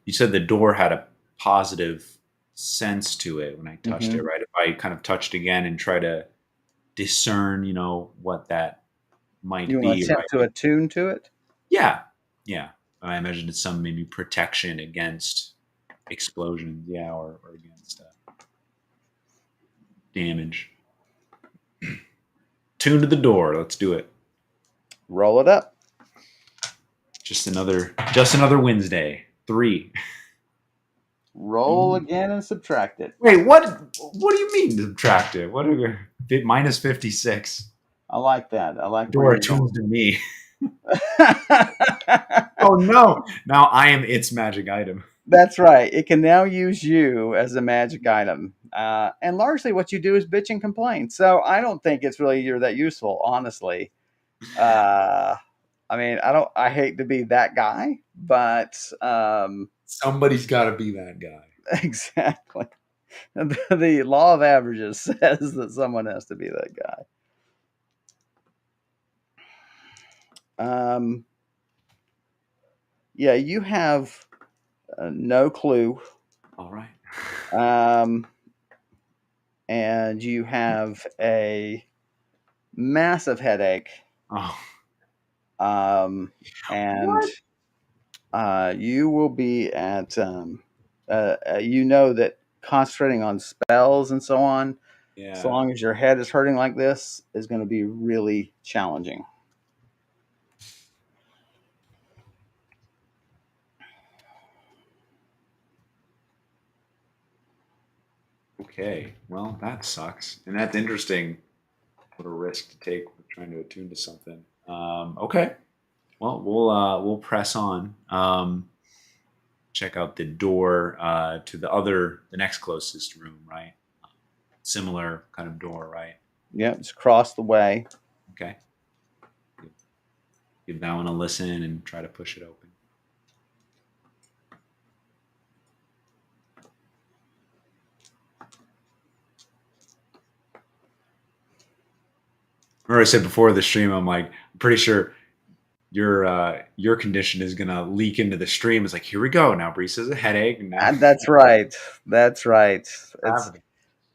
you said the door had a positive sense to it when I touched it, mhm. right? If I kind of touched again and try to discern, what that might You want be, to right? attempt to attune to it? Yeah. Yeah. I imagine it's some maybe protection against explosions, yeah, or against damage. Tune to the door. Let's do it. Roll it up. Just another Wednesday. 3. Roll again and subtract it. Wait, what? What do you mean subtractive? What are we? Minus 56. I like that. I The like where door you're attunes to me. going. Oh no! Now I am its magic item. That's right. It can now use you as a magic item. And largely what you do is bitch and complain. So I don't think it's really you're that useful, honestly. Uh, I mean, I hate to be that guy, but Somebody's got to be that guy. exactly. The law of averages says that someone has to be that guy. Um, yeah, you have no clue. All right. Um, and you have a massive headache. Oh, Um, and what? you will be at, that concentrating on spells and so on, so Yeah. long as your head is hurting like this, is going to be really challenging. Okay. Well, that sucks, and that's interesting. What a risk to take with trying to attune to something. Okay. Well, we'll press on. Check out the door to the next closest room, right? Similar kind of door, right? Yep, just cross the way. Okay. Give that one a listen and try to push it open. Remember, I said before the stream, I'm pretty sure your condition is gonna leak into the stream. It's like, here we go. Now Brees has a headache, and now That's right. That's right. It's happening.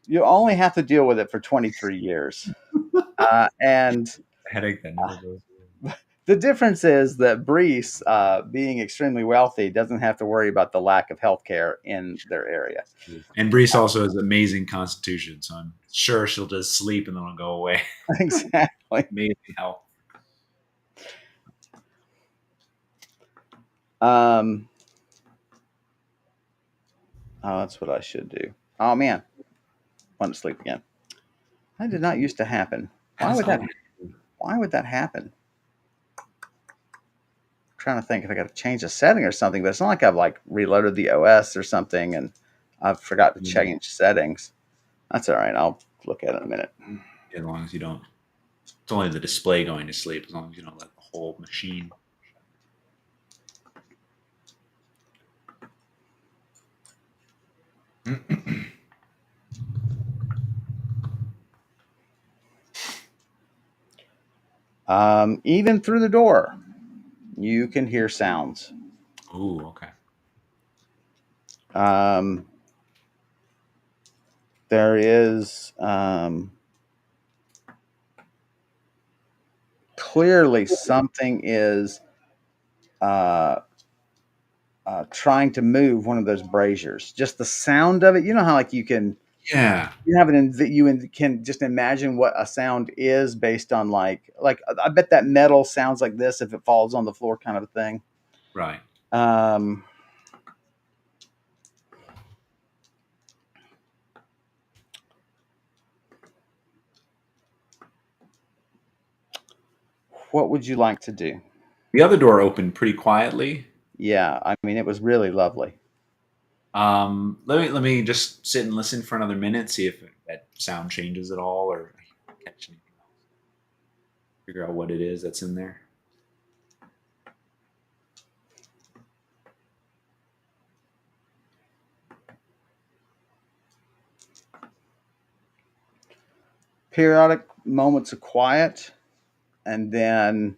you only have to deal with it for 23 years. And Headache that never goes the difference is that Brise, being extremely wealthy, doesn't have to worry about the lack of health care in their area. away. And Brees also has amazing constitution, so I'm sure she'll just sleep and then it'll go away. Exactly. Amazing health. Um, oh, that's what I should do. Oh man, want to sleep again. That did not used to happen. That Why is would that? always Why would that happen? I'm trying to think if I got to change a setting or something, but it's not like I've like reloaded the OS or something and I forgot to change settings. That's all right. I'll look at it in a minute. as long as you don't. It's only the display going to sleep. As long as you don't let the whole machine. Even through the door, you can hear sounds. Ooh, okay. Um, there is clearly something is uh, trying to move one of those braziers. Just the sound of it. You know how like Yeah. you have can just imagine what a sound is based on like I bet that metal sounds like this if it falls on the floor, kind of a thing. Right. Um, what would you like to do? The other door opened pretty quietly. Yeah, I mean it was really lovely. Let me just sit and listen for another minute, see if that sound changes at all, or catch anything else. Figure out what it is that's in there. Periodic moments of quiet, and then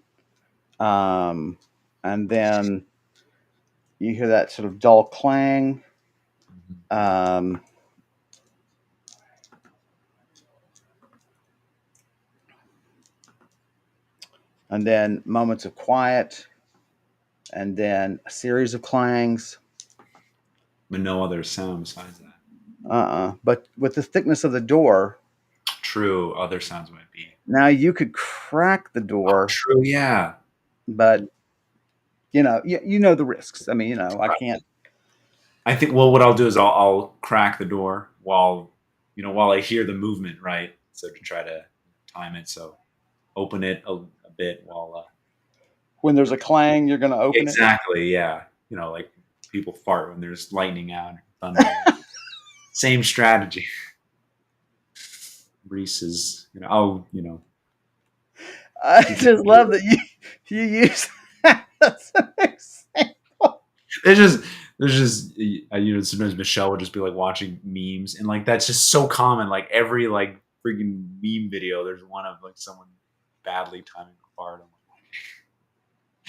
um, and then you hear that sort of dull clang. Mhm. Um, and then moments of quiet, and then a series of clangs. But no other sound besides that. But with the thickness of the door, True. Other sounds might be. now you could crack the Oh, door, true. Yeah. but you know the risks. I mean, I can't. I think. Well, what I'll do is I'll crack the door while I hear the movement, right? So to try to time it. So open it a bit while. When there's a clang, you're going to open it. Exactly. Yeah. Like people fart when there's lightning out, thunder. Same strategy. Reese is. I Keep just love that you use that as an example. There's just sometimes Michelle would just be like watching memes and like that's just so common. Like every like freaking meme video, there's one of like someone badly timing a fart.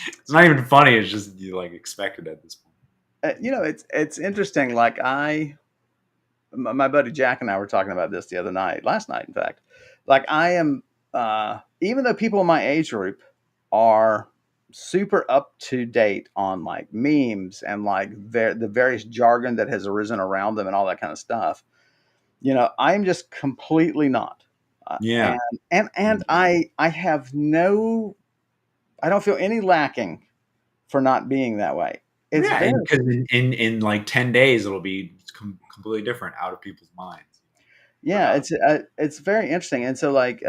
It's not even funny. It's just you like expect it at this point. It's interesting. Like my buddy Jack and I were talking about this the other night, last night, in fact. Like I am, even though people in my age group are super up to date on like memes and like the various jargon that has arisen around them and all that kind of stuff. I'm just completely not. Yeah, And I have no, I don't feel any lacking for not being that way. It's yeah, very, and because in like 10 days it'll be completely different out of people's minds. yeah, Forever. it's very interesting. And so like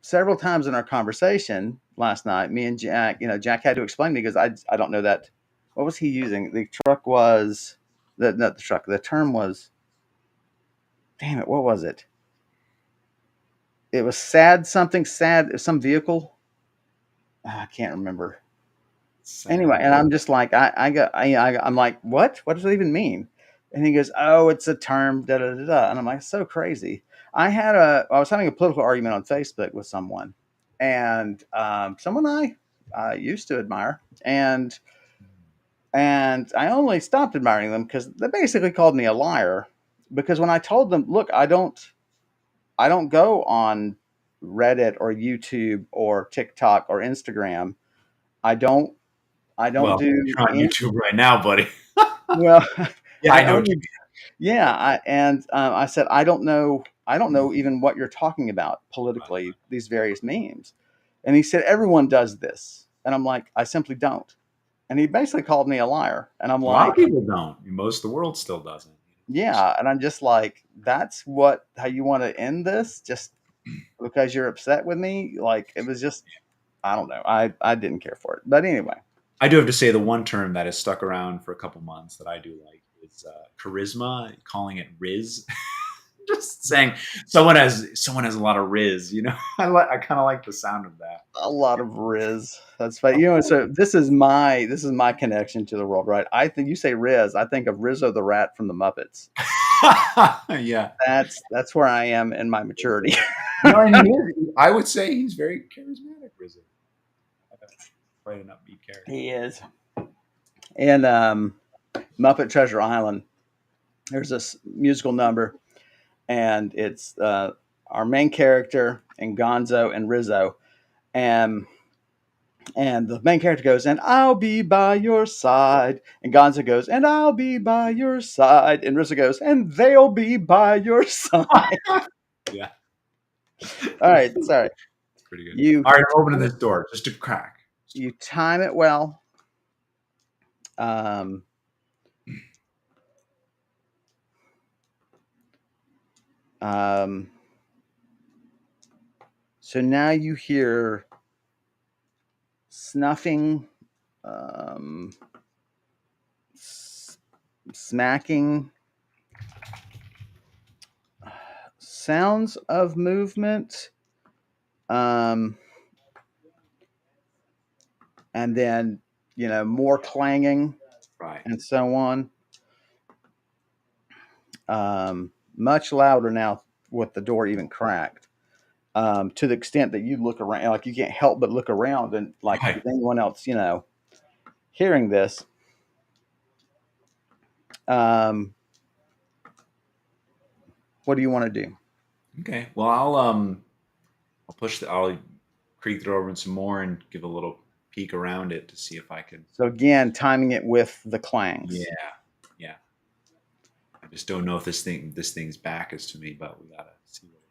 several times in our conversation last night, me and Jack, Jack had to explain to me because I don't know that. What was he using? The truck was not the truck. The term was, damn it, what was it? It was sad something sad some vehicle. I can't remember. Anyway, Sad. and I'm just like, I'm like, what? What does it even mean? And he goes, oh, it's a term, da da da da. And I'm like, so crazy. I was having a political argument on Facebook with someone, and someone I used to admire, and I only stopped admiring them because they basically called me a liar, because when I told them, look, I don't go on Reddit or YouTube or TikTok or Instagram. I don't I don't Well, do you're on any, YouTube right now, buddy. well, Yeah, I I know. only, yeah, I said I don't know even what you're talking about politically, these various memes. And he said everyone does this. And I'm like, I simply don't. And he basically called me a liar. And I'm A lot of like, people don't. Most of the world still doesn't. yeah, and I'm just like, that's what how you want to end this? Just because you're upset with me? Like it was just I don't know. I didn't care for it. But anyway, I do have to say the one term that has stuck around for a couple months that I do like is charisma. Calling it Riz, just saying someone has a lot of Riz. I kind of like the sound of that. a lot of Riz. That's funny. So this is my connection to the world, right? I think you say Riz, I think of Rizzo the Rat from the Muppets. Yeah. That's where I am in my maturity. No, and I would say he's very charismatic, Rizzo. Quite an upbeat character. He is. And Muppet Treasure Island, there's this musical number, and it's our main character and Gonzo and Rizzo, and the main character goes, and I'll be by your side, and Gonzo goes, and I'll be by your side, and Rizzo goes, and they'll be by your side. Yeah, All right, sorry. it's pretty good. You All right, I'm opening time it, this door just to crack. you time it well. Um, um, so now you hear snuffing, um, smacking, sounds of movement, um, and then more clanging Right. and so on. Much louder now with the door even cracked. To the extent that you look around, like you can't help but look around, and like Right. is anyone else, hearing this? Um, what do you want to do? Okay. Well, I'll creak the door open some more and give a little peek around it to see if I could. So again, timing it with the Yeah. clangs. Yeah. I just don't know if this thing's back is to me, but we gotta see what.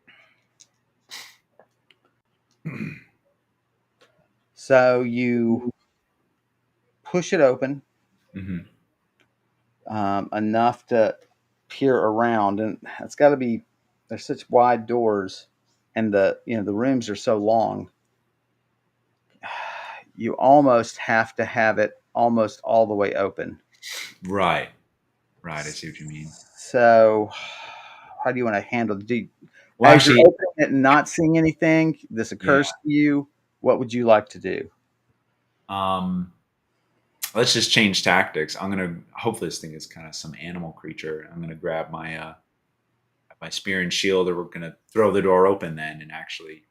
So you push it open Hmm. enough to peer around, and it's got to be. There's such wide doors, and the rooms are so long. You almost have to have it almost all the way open. Right. Right. I see what you mean. So, how do you want to handle? Well, As you're actually, opening it and not seeing anything, this yeah. occurs to you. What would you like to do? Um, let's just change tactics. I'm gonna hopefully this thing is kind of some animal creature. I'm gonna grab my spear and shield, or we're gonna throw the door open then and actually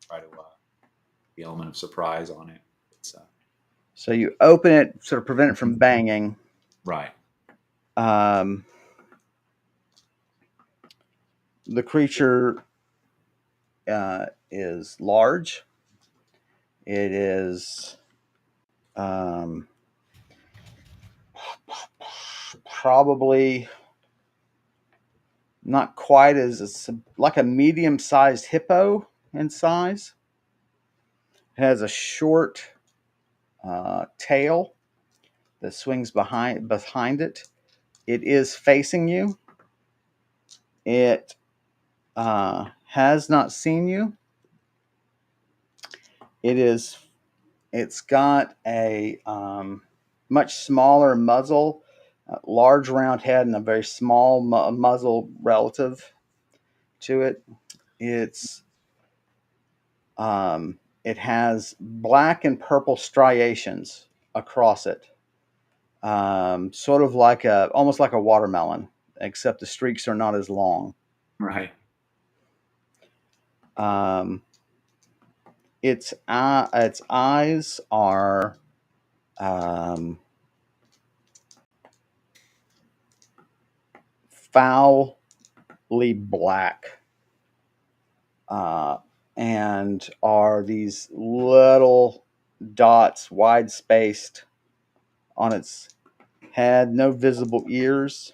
try to the element of surprise on it. It's So you open it, sort of prevent it from banging. right. Um, the creature is large. It is um, probably not quite as it's like a medium-sized hippo in size. It has a short tail that swings behind it. It is facing you. It has not seen you. It is. It's got a much smaller muzzle, large round head, and a very small muzzle relative to it. It's it has black and purple striations across it, sort of like almost like a watermelon, except the streaks are not as long. Right. Um, its eyes are um, foully black, and are these little dots, wide spaced on its head, no visible ears,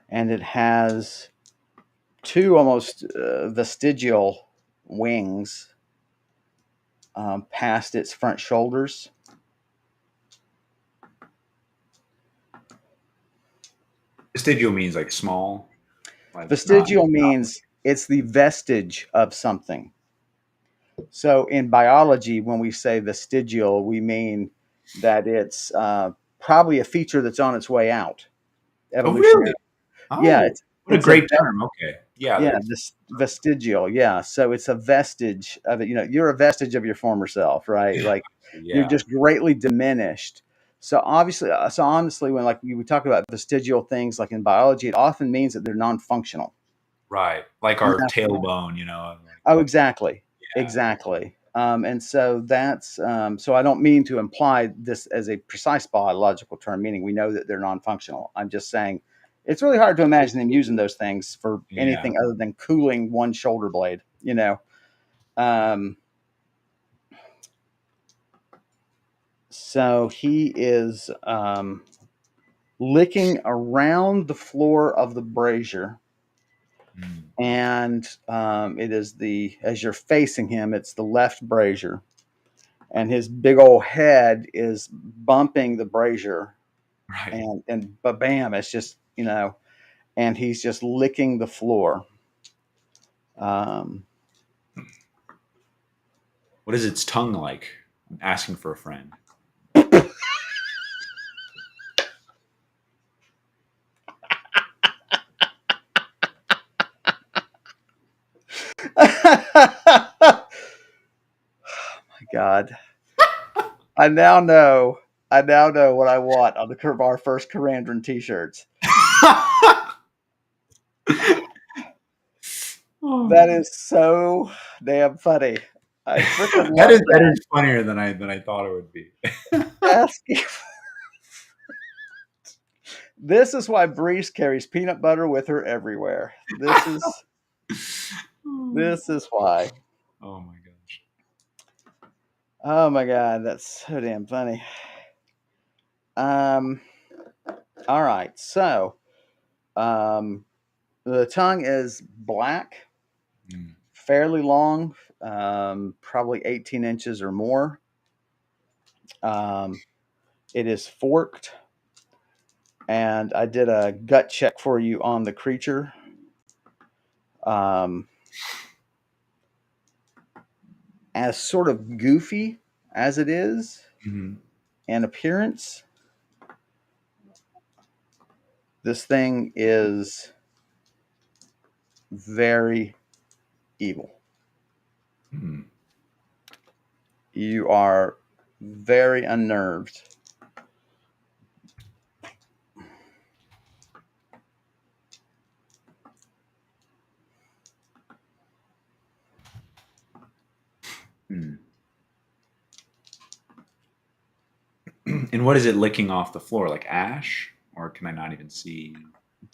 and it has two almost vestigial wings past its front shoulders. Vestigial means like small, like not. Vestigial means it's the vestige of something. So in biology, when we say vestigial, we mean that it's probably a feature that's on its way out. Oh, Evolutionary. really? Yeah, Oh, what a it's a great term. Okay. Yeah. yeah, this vestigial. Yeah, so it's a vestige of it. You're a vestige of your former self, right? Like you're Yeah. just greatly diminished. So obviously, so honestly, when like we talk about vestigial things, like in biology, it often means that they're non-functional. Right. Like And our that's tailbone, like, oh, exactly, yeah. exactly. And so that's so I don't mean to imply this as a precise biological term, meaning we know that they're non-functional. I'm just saying it's really hard to imagine them using those things for Yeah. anything other than cooling one shoulder blade. Um, so he is licking around the floor of the brazier, Mm. and it is the as you're facing him, it's the left brazier, and his big old head is bumping the brazier, Right. and bam, it's just and he's just licking the floor. Um, What is its tongue like? I'm asking for a friend. my God, I now know. I now know what I want on our first Karandrin t-shirts. Oh. That is so damn funny. I freaking that love is that that. is funnier than I thought it would be. Asking. This is why Brise carries peanut butter with her everywhere. This is why. Oh my gosh. Oh my God, that's so damn funny. Um, all right, so um, the tongue is black, Mm. fairly long, probably 18 inches or more. Um, it is forked, and I did a gut check for you on the creature. Um, as sort of goofy as it is Mhm. in appearance, this thing is very evil. Mm. You are very unnerved. Mm. And what is it licking off the floor? Like ash? Or can I not even see?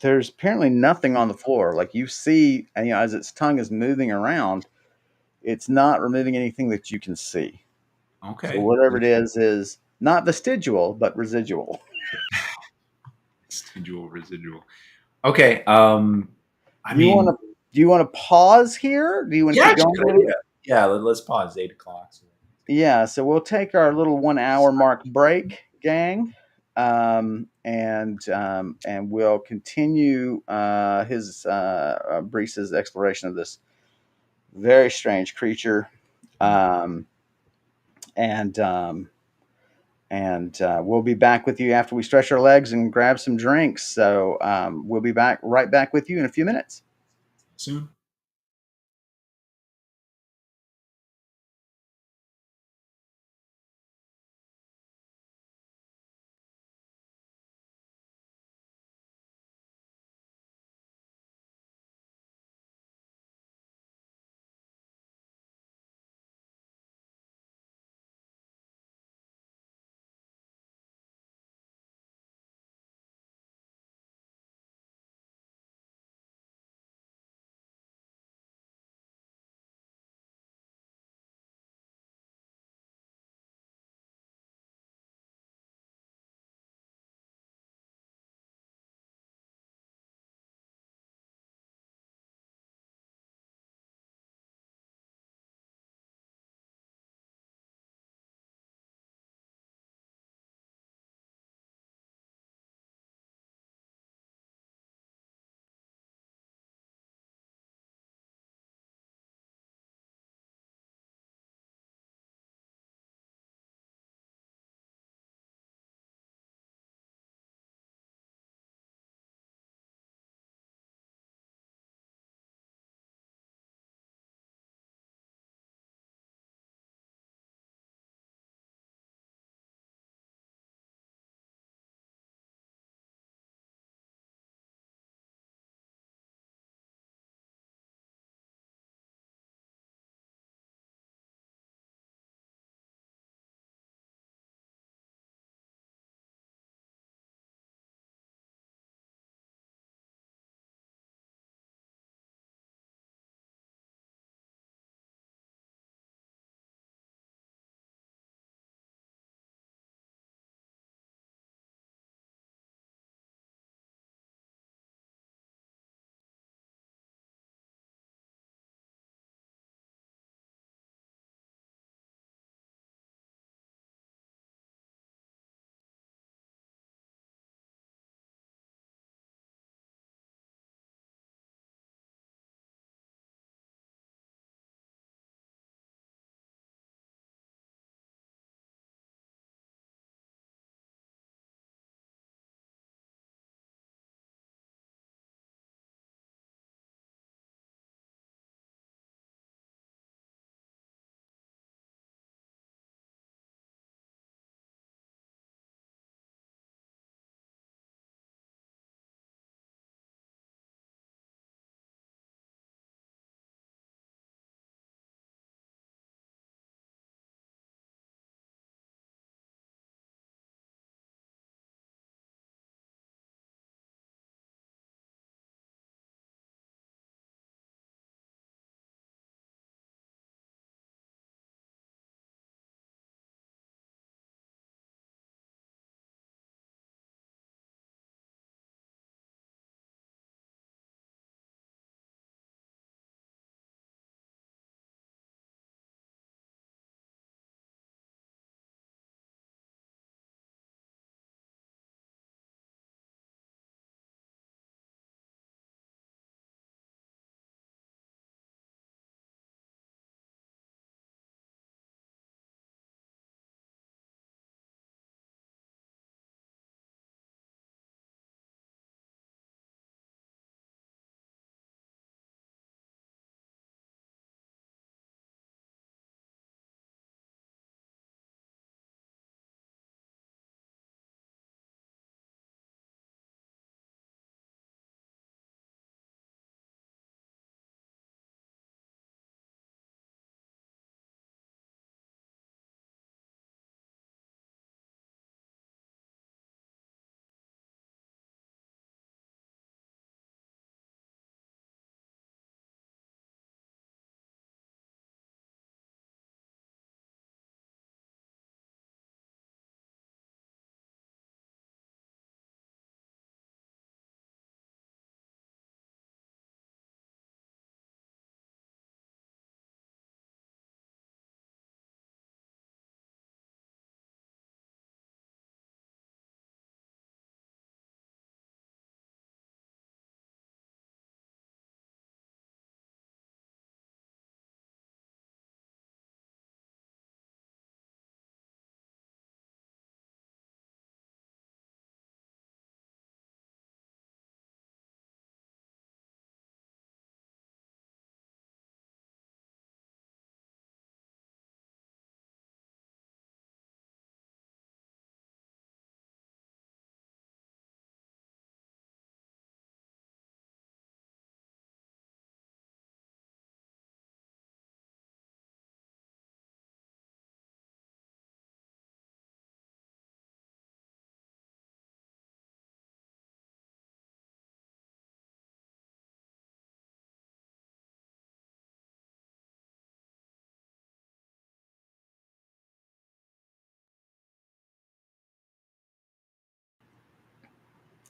There's apparently nothing on the floor. Like you see, and, as its tongue is moving around, it's not removing anything that you can see. So Okay. whatever it is not vestigial, but residual. Residual, residual. Okay. I Do you want mean, to? Do you want to pause here? Do you want to yeah, keep it's a going good a little idea. bit? Yeah, let's pause. 8 o'clock. So. Yeah. So we'll take our little 1 hour mark break, gang, and we'll continue his Breeze's exploration of this very strange creature. Mm. Um, and we'll be back with you after we stretch our legs and grab some drinks. So we'll be right back with you in a few minutes. Soon.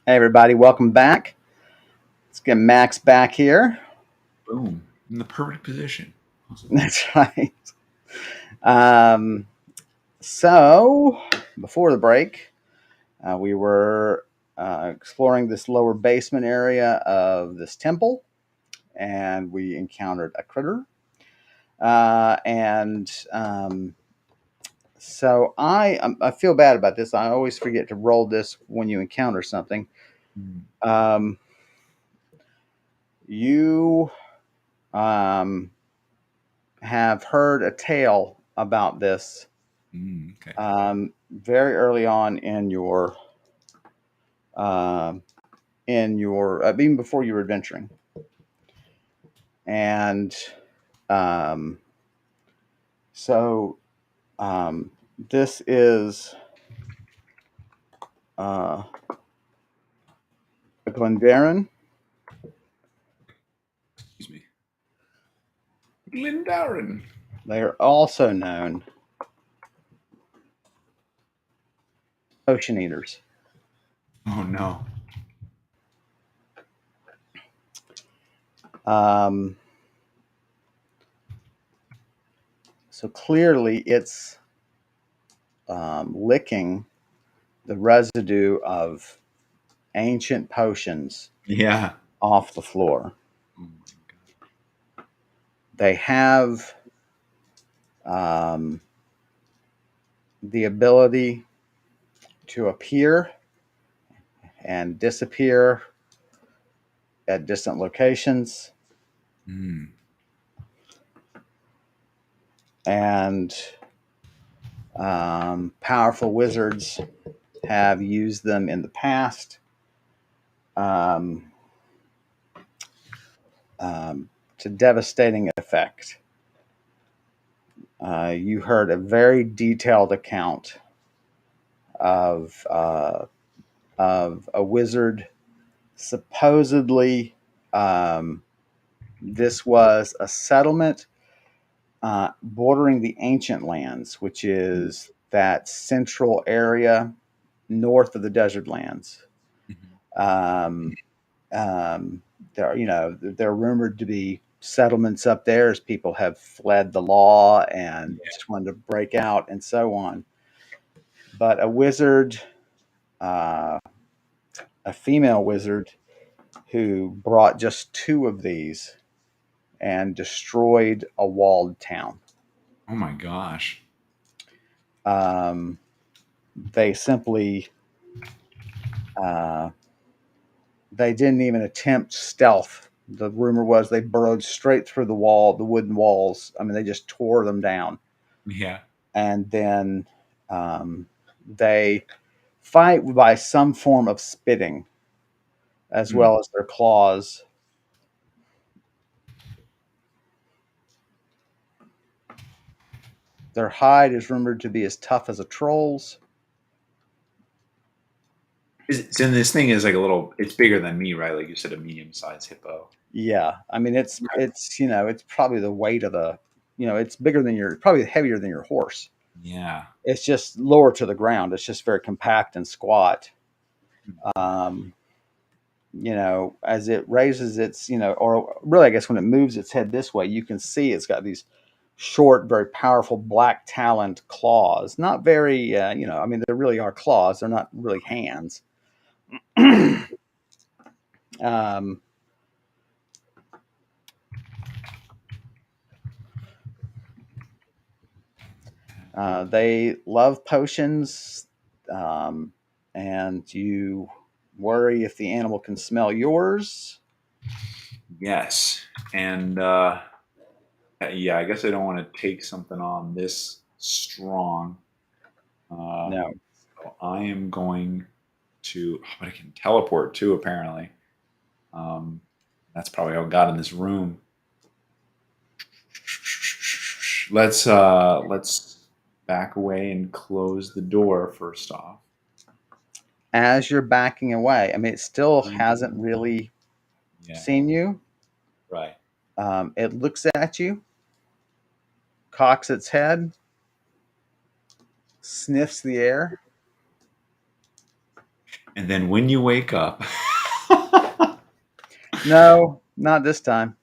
Hey, everybody, welcome back. Let's get Max back here. Boom. In the perfect position. Awesome. That's right. Um, so, before the break, we were exploring this lower basement area of this temple, and we encountered a critter. And so I feel bad about this. I always forget to roll this when you encounter something. Mm, Um, you um, have heard a tale about this okay. very early on um in your even before you were adventuring, and um, so um, this is uh, a Glendarin. Excuse me. Glendarin. They are also known potion eaters. Oh no. Um, so clearly, it's licking the residue of ancient potions Yeah. off the floor. Oh my god. They have um, the ability to appear and disappear at distant locations, Mm, and powerful wizards have used them in the past um, to devastating effect. You heard a very detailed account of a wizard supposedly. Um, this was a settlement bordering the ancient lands, which mm, is that central area north of the desert lands. mhm. Um, there, they're rumored to be settlements up there as people have fled the law and Yeah. just wanted to break out and so on. But a wizard, uh, a female wizard, who brought just two of these and destroyed a walled town. Oh my gosh. Um, they simply uh, they didn't even attempt stealth. The rumor was they burrowed straight through the wooden walls. I mean, they just tore them down, Yeah. and then they fight by some form of spitting as Mm. well as their claws. Their hide is rumored to be as tough as a troll's. So this thing is like a little. It's bigger than me, right? Like you said, a medium-sized hippo. Yeah, I mean Right. it's probably the weight of the it's bigger than your probably heavier than your horse. Yeah. It's just lower to the ground. It's just very compact and squat. Mm. Um, as it raises its, or really, I guess when it moves its head this way, you can see it's got these short, very powerful black taloned claws. Not very, I mean, they really are claws. They're not really hands. um, they love potions, um, and you worry if the animal can smell yours. Yes. And yeah, I guess I don't want to take something on this strong. Uh, No. so I am going to. Oh, but I can teleport too. Apparently, um, that's probably how I got in this room. Let's back away and close the door first off. As you're backing away, I mean, it still Mm. hasn't really Yeah. seen you. Right. It looks at you, cocks its head, sniffs the air, And then when you wake up, No, not this time.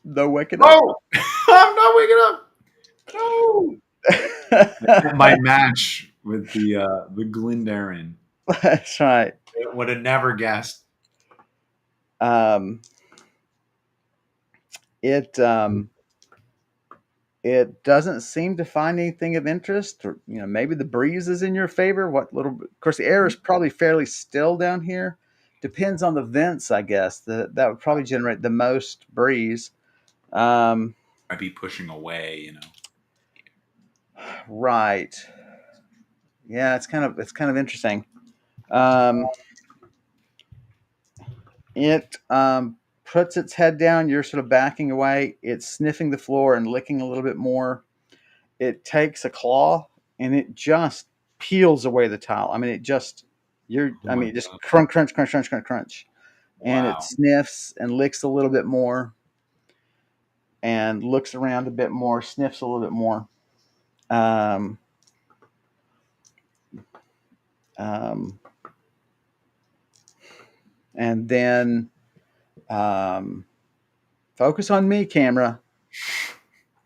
No waking up. no, I'm not waking up. No. My match with the Glendarin. That's right. Would have never guessed. Um, it it doesn't seem to find anything of interest, or maybe the breeze is in your favor. What little? Of course, the air is probably fairly still down here. Depends on the vents, I guess. That would probably generate the most breeze. Um, I'd be pushing away, right. Yeah, it's kind of interesting. Um, it puts its head down. You're sort of backing away. It's sniffing the floor and licking a little bit more. It takes a claw and it just peels away the tile. I mean, Oh my it just god! crunch, crunch, crunch, crunch, crunch, crunch, and it Wow. sniffs and licks a little bit more, and looks around a bit more, sniffs a little bit more, um, um, and then um, focus on me, camera.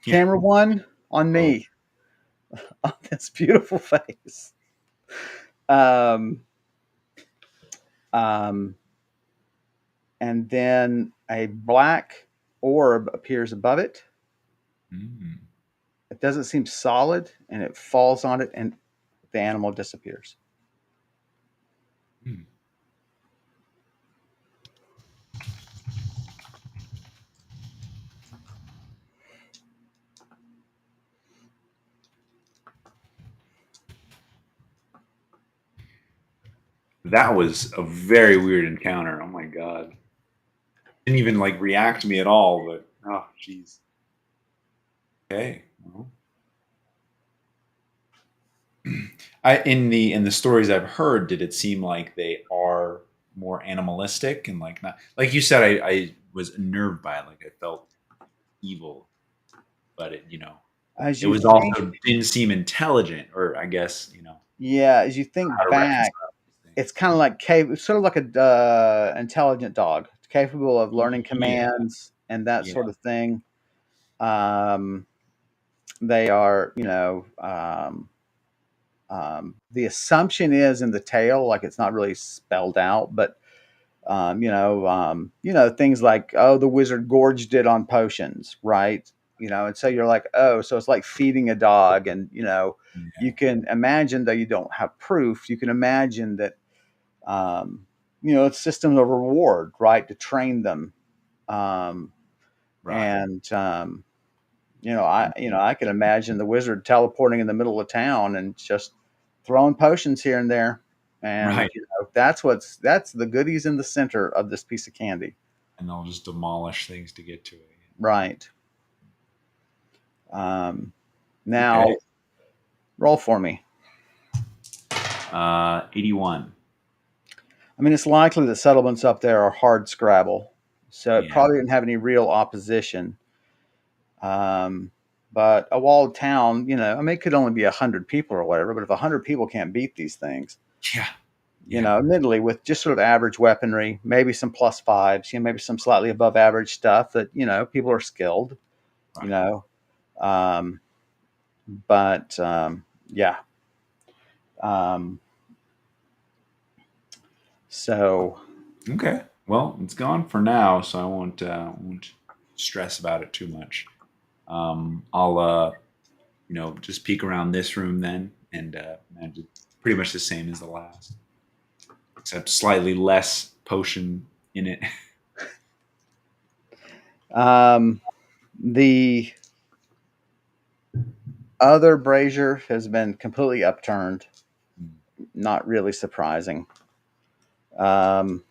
Yeah. Camera one on Oh. me, on this beautiful face. Um, um, and then a black orb appears above it. Mm. It doesn't seem solid, and it falls on it, and the animal disappears. Mm. That was a very weird encounter. Oh my god! Didn't even like react to me at all. But oh, jeez. Okay. Well, in the stories I've heard, did it seem like they are more animalistic and like not like you said? I was unnerved by it. Like I felt evil, but As it you was think, also didn't seem intelligent, or I guess yeah, as you how think to back, reconcile these it's things. kind of like it's sort of like a intelligent dog, it's capable of learning Yeah, commands and that yeah, sort of thing. Um, they are, the assumption is in the tale, like it's not really spelled out, but things like, oh, the wizard gorged it on potions, right? And so you're like, oh, so it's like feeding a dog, and yeah. you can imagine, though you don't have proof, you can imagine that, it's systems of reward, right, to train them, um, Right, and I can imagine the wizard teleporting in the middle of town and just throwing potions here and there, and right. that's the goodies in the center of this piece of candy. And they'll just demolish things to get to it. Right. Um, Okay. now, roll for me. 81. I mean, it's likely that settlements up there are hard scrabble, so it Yeah. probably didn't have any real opposition. Um, but a walled town, I mean, it could only be 100 people or whatever. But if 100 people can't beat these things, Yeah. Yeah. admittedly, with just sort of average weaponry, maybe some plus fives, maybe some slightly above average stuff that people are skilled, you Right. know. Um, but yeah. Um, so Okay. Well, it's gone for now, so I won't stress about it too much. I'll just peek around this room then, and it's pretty much the same as the last, except slightly less potion in it. um, the other brazier has been completely upturned. Not really surprising. Um,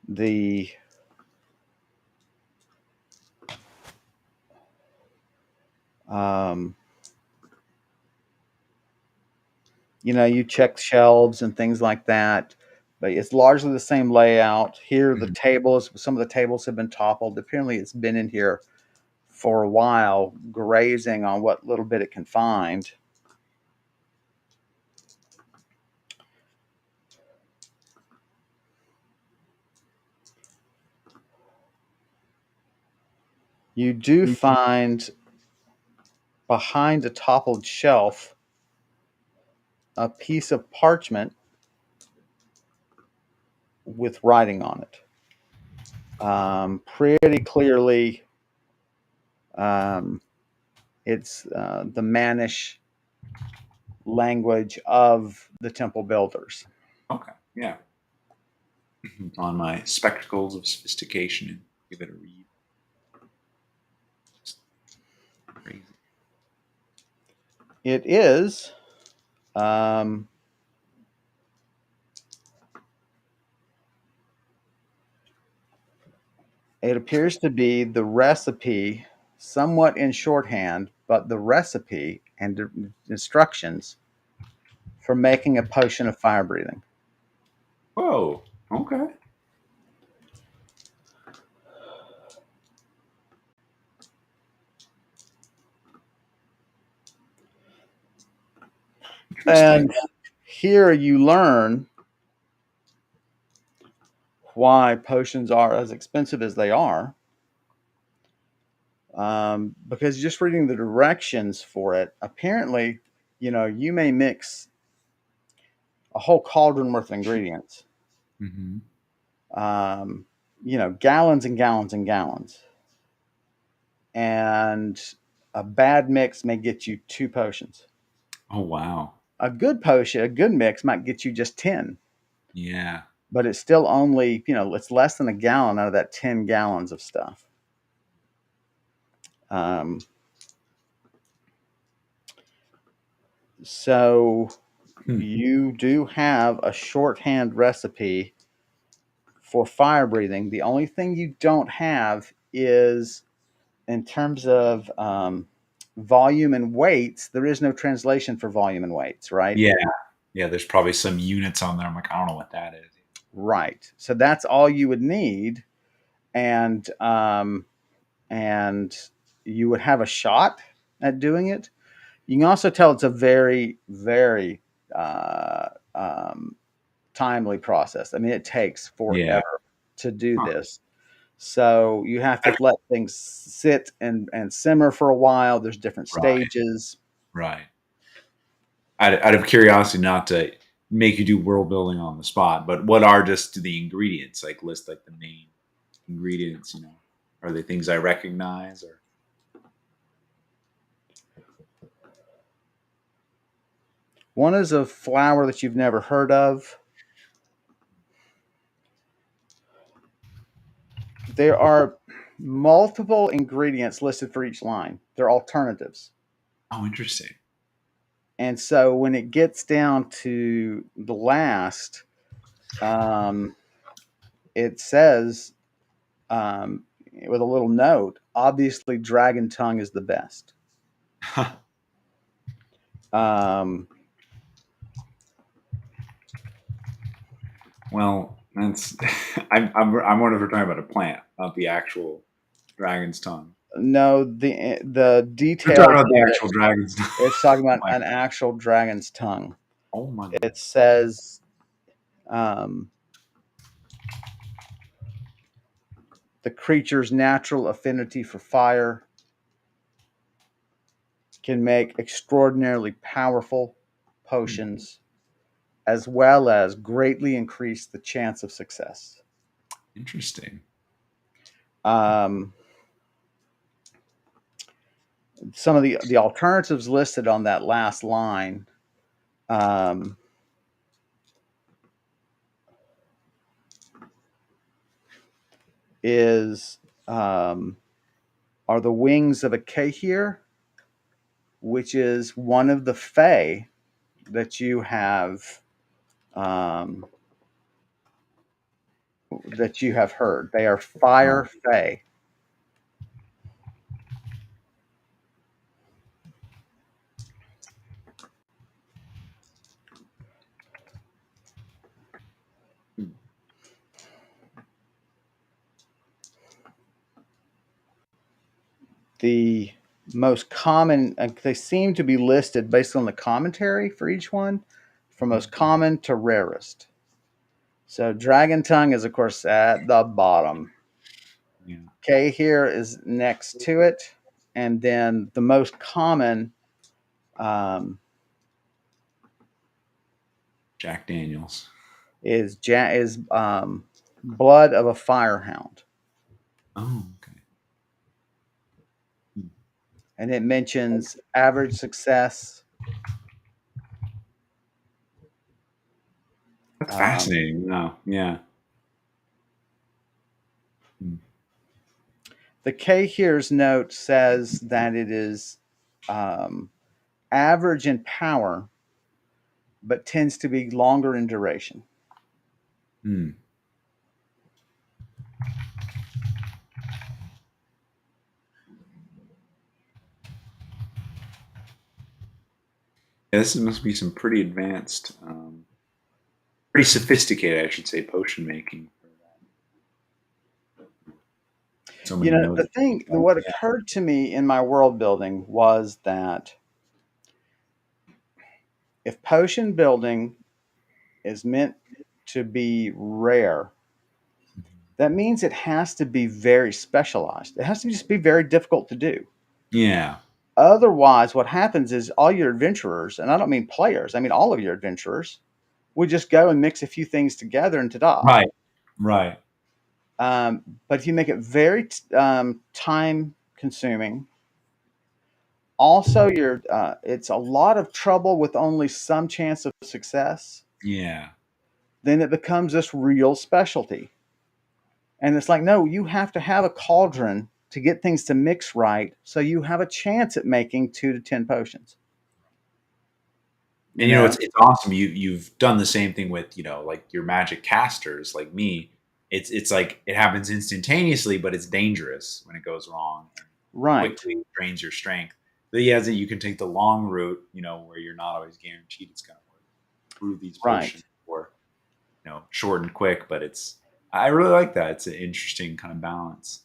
the um, you check shelves and things like that, but it's largely the same layout. Here, some of the tables have been toppled. Apparently, it's been in here for a while, grazing on what little bit it can find. You do find behind a toppled shelf a piece of parchment with writing on it. Pretty clearly, um, it's the Manish language of the temple builders. Okay. Yeah. On my spectacles of sophistication and give it a read. Just crazy. It is um, it appears to be the recipe, somewhat in shorthand, but the recipe and instructions for making a potion of fire breathing. Whoa. Okay. Interesting. And here you learn why potions are as expensive as they are. Because just reading the directions for it, apparently, you may mix a whole cauldron worth of ingredients, Mm-hmm. um, gallons and gallons and gallons. And a bad mix may get you 2 potions. Oh wow. A good potion, a good mix might get you just 10, Yeah. but it's still only, it's less than a gallon out of that 10 gallons of stuff. Um, so Hmm. you do have a shorthand recipe for fire breathing. The only thing you don't have is in terms of volume and weights, there is no translation for volume and weights, right? Yeah. Yeah. There's probably some units on there. I'm like, I don't know what that is. Right. So that's all you would need, and and you would have a shot at doing it. You can also tell it's a very, very uh, um, timely process. I mean, it takes Yeah. forever to do Huh. this. So you have to let things sit and simmer for a while. There's different Right. stages. Right. Out of curiosity, not to make you do world building on the spot, but what are just the ingredients? Like list like the main ingredients. Are they things I recognize or? One is a flour that you've never heard of. There are multiple ingredients listed for each line. They're alternatives. Oh, interesting. And so when it gets down to the last, um, it says um, with a little note, obviously, dragon tongue is the best. Um, Well, that's I'm wondering if we're talking about a plant, not the actual dragon's tongue. no, the We're talking details about the on actual dragon's tongue. it's talking about Like, an actual dragon's tongue. oh my It goodness. says um, the creature's natural affinity for fire can make extraordinarily powerful Hmm, potions, as well as greatly increase the chance of success. interesting. Um, some of the alternatives listed on that last line um, is are the wings of a Kahir, which is one of the Fae that you have um, heard. They are Oh, fire Fae. hmm, The most common, they seem to be listed based on the commentary for each one, from most common to rarest. So dragon tongue is, of course, at the bottom. yeah. K here is next to it, and then the most common um, Jack Daniels. is blood of a firehound, Oh, okay. Hmm. and it mentions average success. That's Um, fascinating. No, yeah. Hmm. the K here's note says that it is um, average in power, but tends to be longer in duration. Hmm. Yeah, this must be some pretty advanced, pretty sophisticated, I should say, potion making. So You many know, notes. the thing, Oh, what yeah. occurred to me in my world building was that if potion building is meant to be rare, that means it has to be very specialized. It has to just be very difficult to do. Yeah. Otherwise, what happens is all your adventurers, and I don't mean players, I mean all of your adventurers, would just go and mix a few things together and ta-da. Right. Right. But if you make it very time consuming, also it's a lot of trouble with only some chance of success, Yeah. then it becomes this real specialty. And it's like, no, you have to have a cauldron to get things to mix right so you have a chance at making 2 to 10 potions. You And you know, know? it's awesome. You've done the same thing with, like your magic casters, like me. It's like it happens instantaneously, but it's dangerous when it goes wrong and Right. quickly drains your strength. But yeah, that you can take the long route, where you're not always guaranteed it's going to work. Brew these Right. potions for, short and quick, but I really like that. It's an interesting kind of balance.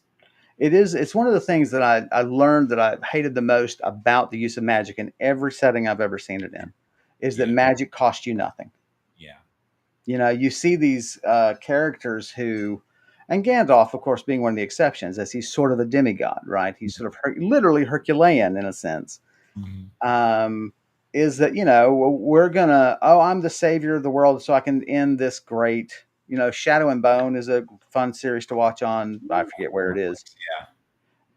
It is. It's one of the things that I learned that I hated the most about the use of magic in every setting I've ever seen it in, is that Yeah. magic costs you nothing. Yeah. You know, you see these characters who, and Gandalf, of course, being one of the exceptions, as he's sort of a demigod, right? He's sort of literally Herculean in a sense. Mhm. Um, is that, we're gonna, oh, I'm the savior of the world, so I can end this great. Shadow and Bone is a fun series to watch on. I forget where it is. Yeah.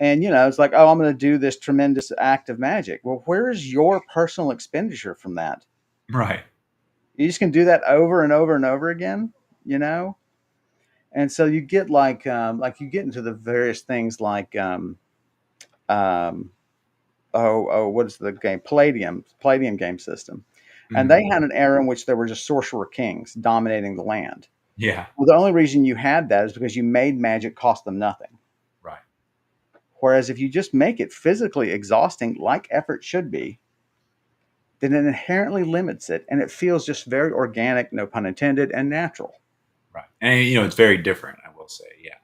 And it's like, oh, I'm going to do this tremendous act of magic. Well, where is your personal expenditure from that? Right. You just can do that over and over and over again, you know. And so you get like you get into the various things like um, what is the game Palladium game system, and they Mhm. had an era in which there were just sorcerer kings dominating the land. Yeah. Well, the only reason you had that is because you made magic cost them nothing. Right. Whereas if you just make it physically exhausting, like effort should be, then it inherently limits it, and it feels just very organic, no pun intended, and natural. Right. And it's very different, I will say. Yeah.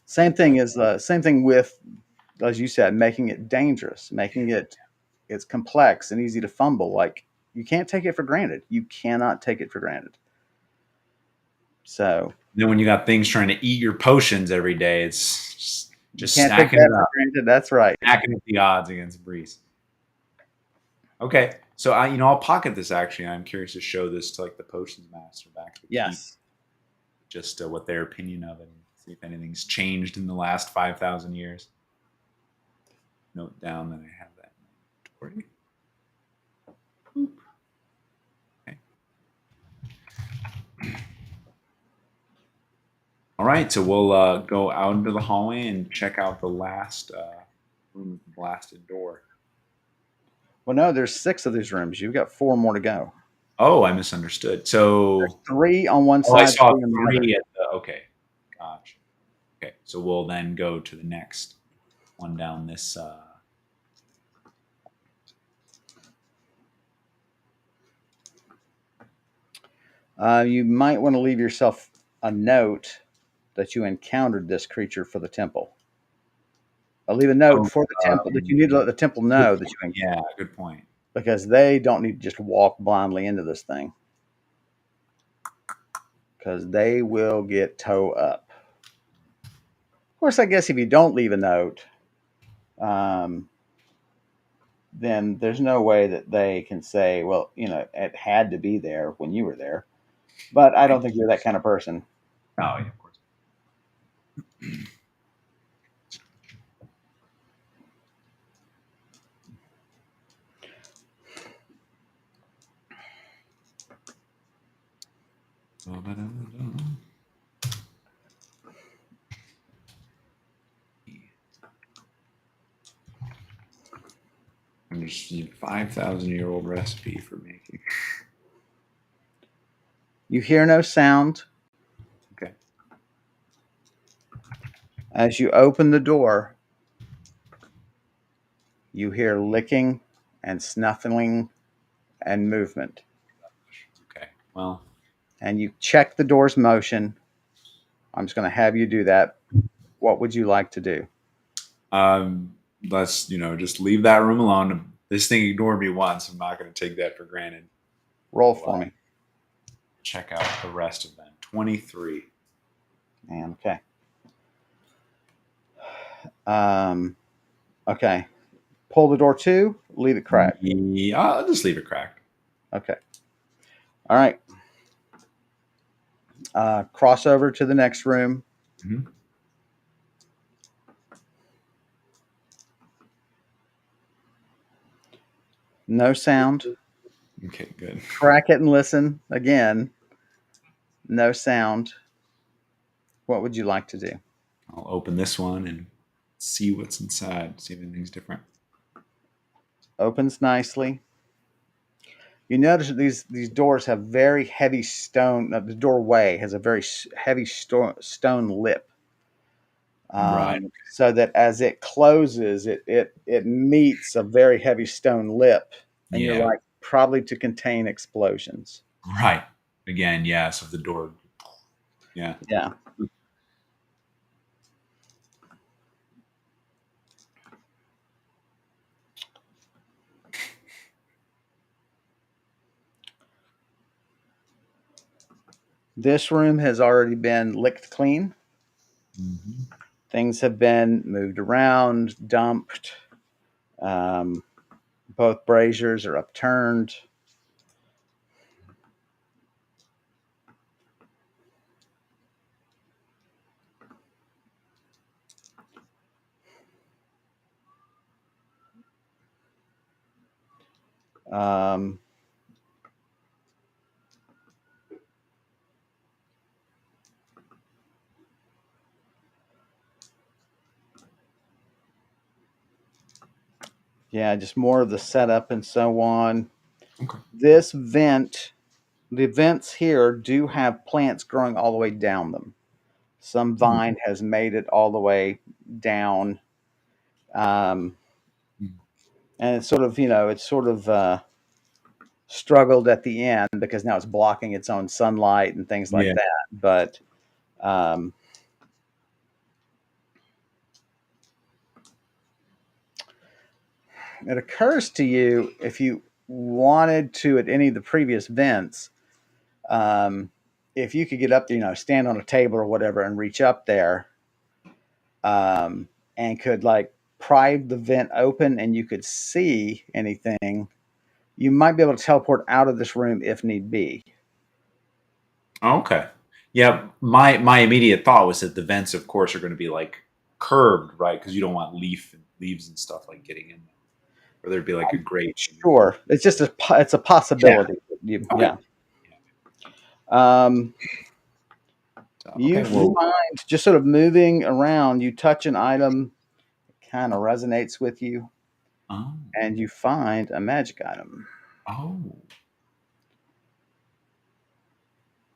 Same thing with, as you said, making it dangerous, making it's complex and easy to fumble. Like, you can't take it for granted. You cannot take it for granted. So Then when you got things trying to eat your potions every day, it's you just can't take stacking it that for up, granted. That's right. stacking up the odds against Breeze. Okay, so I'll pocket this. Actually, I'm curious to show this to like the potions master back to the keep, Yes. just what their opinion of it, and see if anything's changed in the last 5,000 years. Note down that I have that inventory. Okay. All right, so we'll go out into the hallway and check out the last room with the blasted door. Well, no, there's 6 of these rooms. You've got 4 more to go. Oh, I misunderstood. There's So, 3 on one I side, saw 3 on the other. three at the. Okay, gotcha. Okay, so we'll then go to the next one down this. You might want to leave yourself a note that you encountered this creature for the temple. I'll leave a note Oh, for the temple that you need to let the temple good know that point. Yeah, good point. because they don't need to just walk blindly into this thing because they will get toe up. course, I guess if you don't leave a note, um, then there's no way that they can say, well, it had to be there when you were there. But I Right. don't think you're that kind of person. Oh, yeah, of course. And there's a 5,000-year-old recipe for making. You hear no sound. Okay. As you open the door, you hear licking and snuffling and movement. Okay. Well, And you check the door's motion. I'm just going to have you do that. What would you like to do? let's just leave that room alone. This thing ignored me once. I'm not going to take that for granted. Roll We'll for me. check out the rest of them. 23. And okay. Um, okay. Pull the door to, leave it cracked. Yeah, I'll just leave it cracked. Okay. All right. Cross over to the next room. Mm-hmm. No sound. Okay, good. Crack it and listen again. No sound. What would you like to do? I'll open this one and see what's inside. See if anything's different. Opens nicely. You notice that these doors have very heavy stone. The doorway has a very heavy stone lip, Right. so that as it closes, it meets a very heavy stone lip, and you're Yeah. like probably to contain explosions. Right. Again, yeah. So the door. Yeah. Yeah. This room has already been licked clean. Mm-hmm. Things have been moved around, dumped. Um, both braziers are upturned. Um, yeah, just more of the setup and so on. Okay. This vent, the vents here do have plants growing all the way down them. Some Hmm. vine has made it all the way down. Um, and it's sort of struggled at the end because now it's blocking its own sunlight and things like Yeah. that. But um, it occurs to you if you wanted to at any of the previous vents, um, if you could get up there, stand on a table or whatever and reach up there, and could like pry the vent open and you could see anything, you might be able to teleport out of this room if need be. Okay. Yeah. My immediate thought was that the vents, of course, are going to be like curved, right? Because you don't want leaves and stuff like getting in there, or there'd be like a grate. Sure, it's just it's a Yeah. possibility. Okay. Yeah. Um, So, you okay. Well. find just sort of moving around, you touch an item, kind of resonates with you, Oh. and you find a magic item. Oh.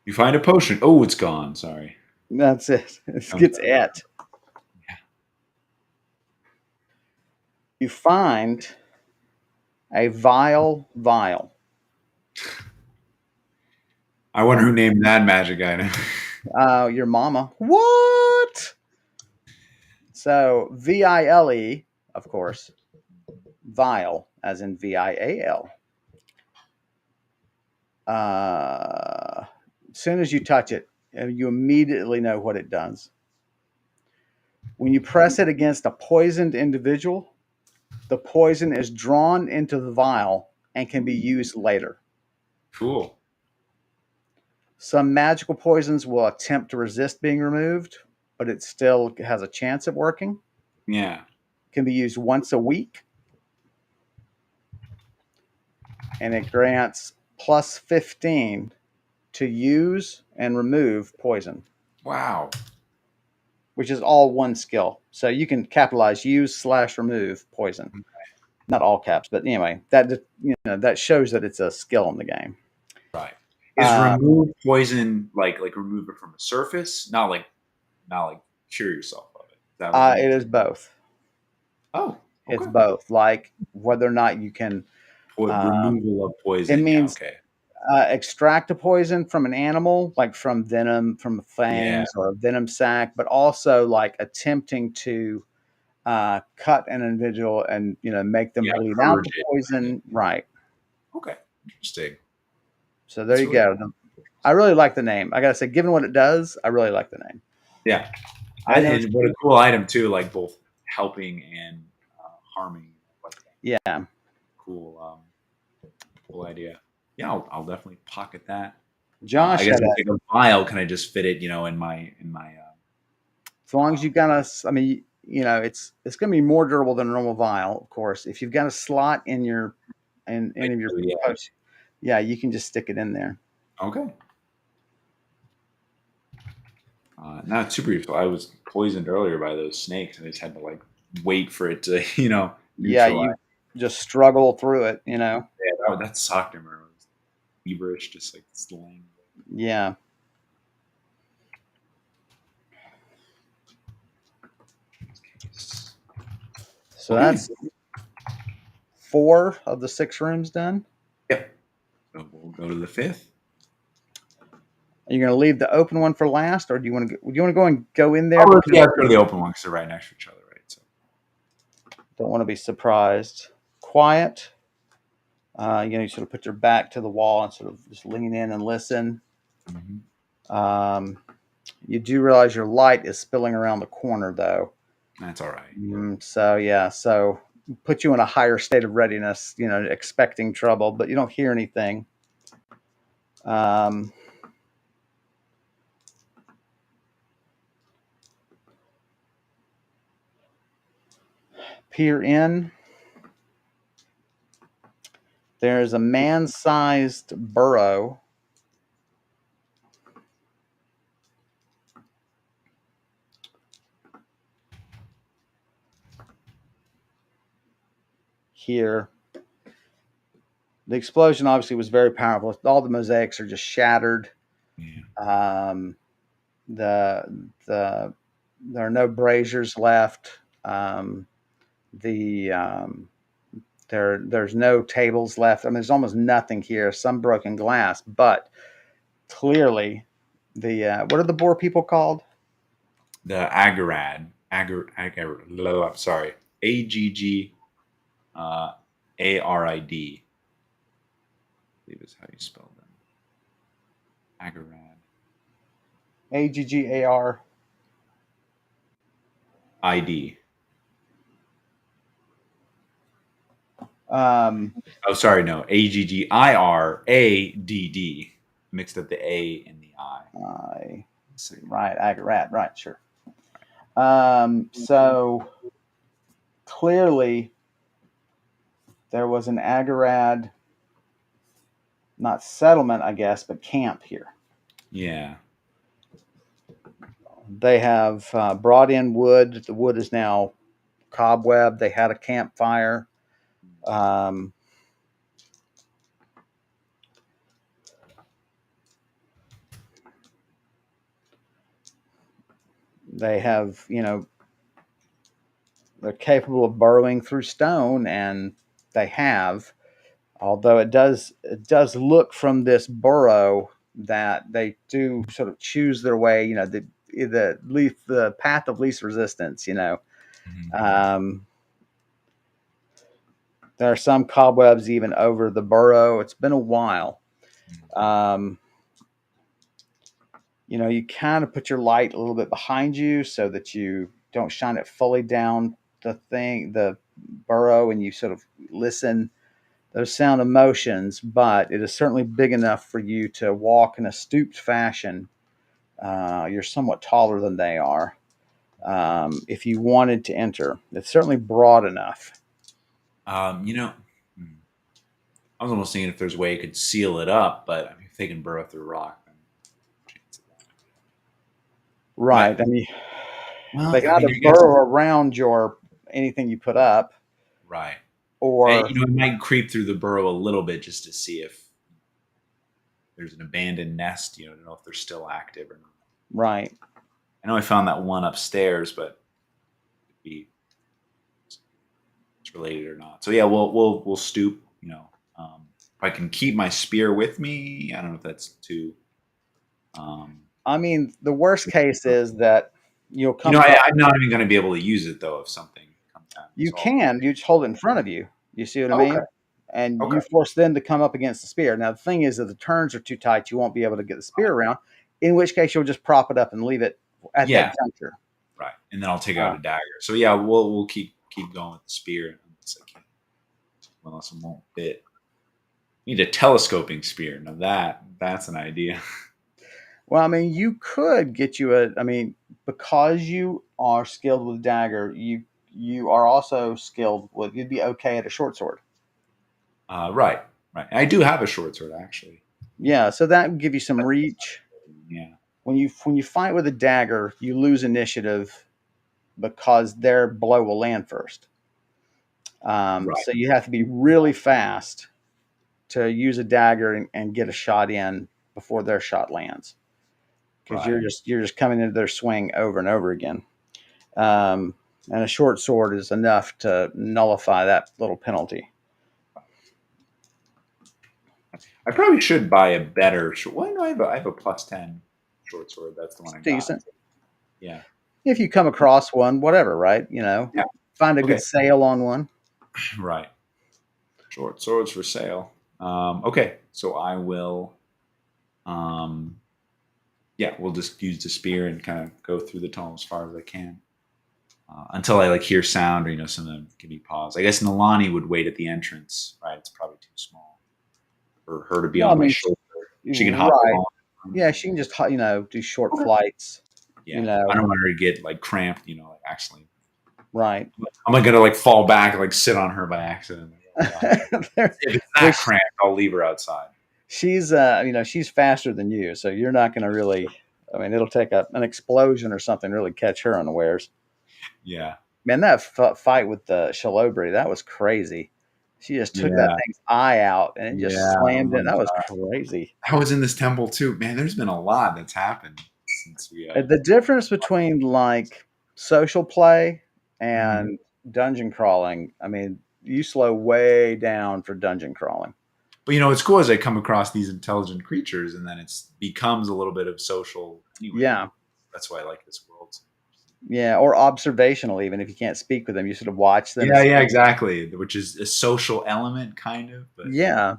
You find a potion. Oh, it's gone. Sorry. That's it. It I'm gets sorry. it. You find a vial. I wonder who named that magic item. Your mama. What? So VILE, of course, vial, as in VIAL. As soon as you touch it, you immediately know what it does. When you press it against a poisoned individual, the poison is drawn into the vial and can be used later. Cool. Some magical poisons will attempt to resist being removed, but it still has a chance of working. Yeah. Can be used once a week, and it grants plus 15 to use and remove poison, Wow. which is all one skill. So you can capitalize use/remove poison. Not all caps, but anyway, that shows that it's a skill in the game. Right. Is remove poison like remove it from a surface? Not like cure yourself of it. Is that what it It means? is both. Oh, It's okay. both. Like whether or not you can. Removal of It poison. Yeah. means Okay. extract a poison from an animal, like from venom, from Yeah. fangs or a venom sac, but also like attempting to cut an individual and make them Yeah. bleed out Purge the it. poison. Right. Okay. Interesting. So there That's you really go. cool. I really like the name. I gotta say, given what it does, I really like the name. Yeah. I know. And what a cool item too, like both helping and harming. Like that. Yeah. Cool. Cool idea. Yeah, I'll definitely pocket that. I Josh guess had if a. it's like a vial, can I just fit it, in my As long as you got a. I mean, it's going to be more durable than a normal vial, of course. If you've got a slot in your in I any of your do, yeah. posts, yeah, you can just stick it in there. Okay. Not super useful. I was poisoned earlier by those snakes, and I just had to like wait for it to, Yeah, neutralize. you just struggle through it. Yeah, that sucked. I remember. It was feverish, just like slaying. Yeah. So Okay. that's 4 of the 6 rooms done. Yep. So we'll go to the fifth. Are you going to leave the open one for last, or do you want to go in there? Oh, Because yeah, let's go to the open one because they're right next to each other, right? So don't want to be surprised. Quiet. You sort of put your back to the wall and sort of just lean in and listen. Um, you do realize your light is spilling around the corner, though. that's all right. So put you in a higher state of readiness, expecting trouble, but you don't hear anything. Peer in. There's a man-sized burrow here. The explosion obviously was very powerful. All the mosaics are just shattered. Yeah. The there are no braziers left. There's no tables left. I mean, there's almost nothing here. Some broken glass, but clearly, what are the boar people called? The sorry, AGG ARID. I believe is how you spell them. Agarad. AGGAR. ID. Um, Oh, sorry, no. AGGIRADD. Mixed up the A and the I. right, Agarad, right, sure. So clearly, there was an Agarad, not settlement, I guess, but camp here. Yeah. They have brought in wood. The wood is now cobweb. They had a campfire. They have, they're capable of burrowing through stone, and they have. Although it does look from this burrow that they do sort of choose their way. The path of least resistance. Um, there are some cobwebs even over the burrow. It's been a while. You kind of put your light a little bit behind you so that you don't shine it fully down the burrow, and you sort of listen those sound emotions, but it is certainly big enough for you to walk in a stooped fashion. You're somewhat taller than they are. If you wanted to enter, it's certainly broad enough. You know, hmm, I was almost thinking if there's a way I could seal it up, but I mean, if they can burrow through rock, then chance of that. Right. But I mean, they well, I got mean, to I guess burrow around your anything you put up, right. or I might creep through the burrow a little bit just to see if there's an abandoned nest. To know if they're still active or not. right. I know I found that one upstairs, but it'd be it's related or not. So yeah, we'll stoop. If I can keep my spear with me, I don't know if that's too. Um, I mean, the worst case is that you'll come I'm not even going to be able to use it though if something comes down. you So I'll, can. You just hold it in front of you. You see what I okay, mean? And okay, you force them to come up against the spear. Now, the thing is that the turns are too tight. You won't be able to get the spear around, in which case you'll just prop it up and leave it at that yeah, juncture. right. And then I'll take Uh, out a dagger. So yeah, we'll keep going with the spear unless it won't fit. Need a telescoping spear. Now that's an idea. well, I mean, you could get you a. I mean, because you are skilled with dagger, you are also skilled with. You'd be okay at a short sword. Right, right. I do have a short sword actually. Yeah, so that would give you some reach. Yeah, When you fight with a dagger, you lose initiative because their blow will land first. right, So you have to be really fast to use a dagger and get a shot in before their shot lands, because right. you're just coming into their swing over and over again. Um, and a short sword is enough to nullify that little penalty. I probably should buy a better. Well, no, I have a +10 short sword. That's the one I got. Decent Yeah, if you come across one, whatever, right? yeah. Find a Okay, good sale on one. right. Short swords for sale. Okay, so I will. Um, yeah, we'll just use the spear and kind of go through the tunnel as far as I can until I hear sound or some of them give me pause. I guess Nalani would wait at the entrance. Right, it's probably too small for her to be Well, I on my mean, shoulder. She can hop right? along. Yeah, she can just do short Okay. flights. You Yeah, I know, don't want her to get cramped. Accidentally. right? I'm not gonna fall back and sit on her by accident. Oh my god! If it's that Which cramped, I'll leave her outside. she's faster than you, so you're not going to really. I mean, it'll take an explosion or something to really catch her unawares. Yeah, Man, that fight with the Shalobri, that was crazy. She just took that yeah, thing's eye out and it just yeah. Oh slammed my it. That was god! crazy. I was in this temple too. Man, there's been a lot that's happened since we. The difference between social play Mhm. and dungeon crawling, I mean, you slow way down for dungeon crawling. But it's cool as I come across these intelligent creatures, and then it becomes a little bit of social anyway. Yeah. That's why I like this world. Yeah. Or observational, even if you can't speak with them, you sort of watch them and Yeah, see. yeah, exactly. Which is a social element, kind of, but Yeah.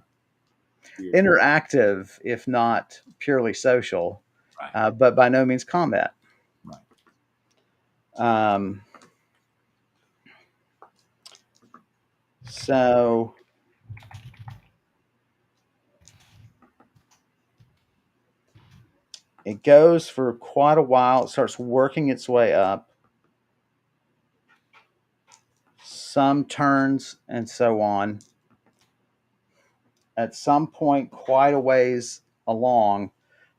weird. Interactive, if not purely social, Right, but by no means combat. right. Um, so it goes for quite a while. It starts working its way up. Some turns and so on. At some point, quite a ways along,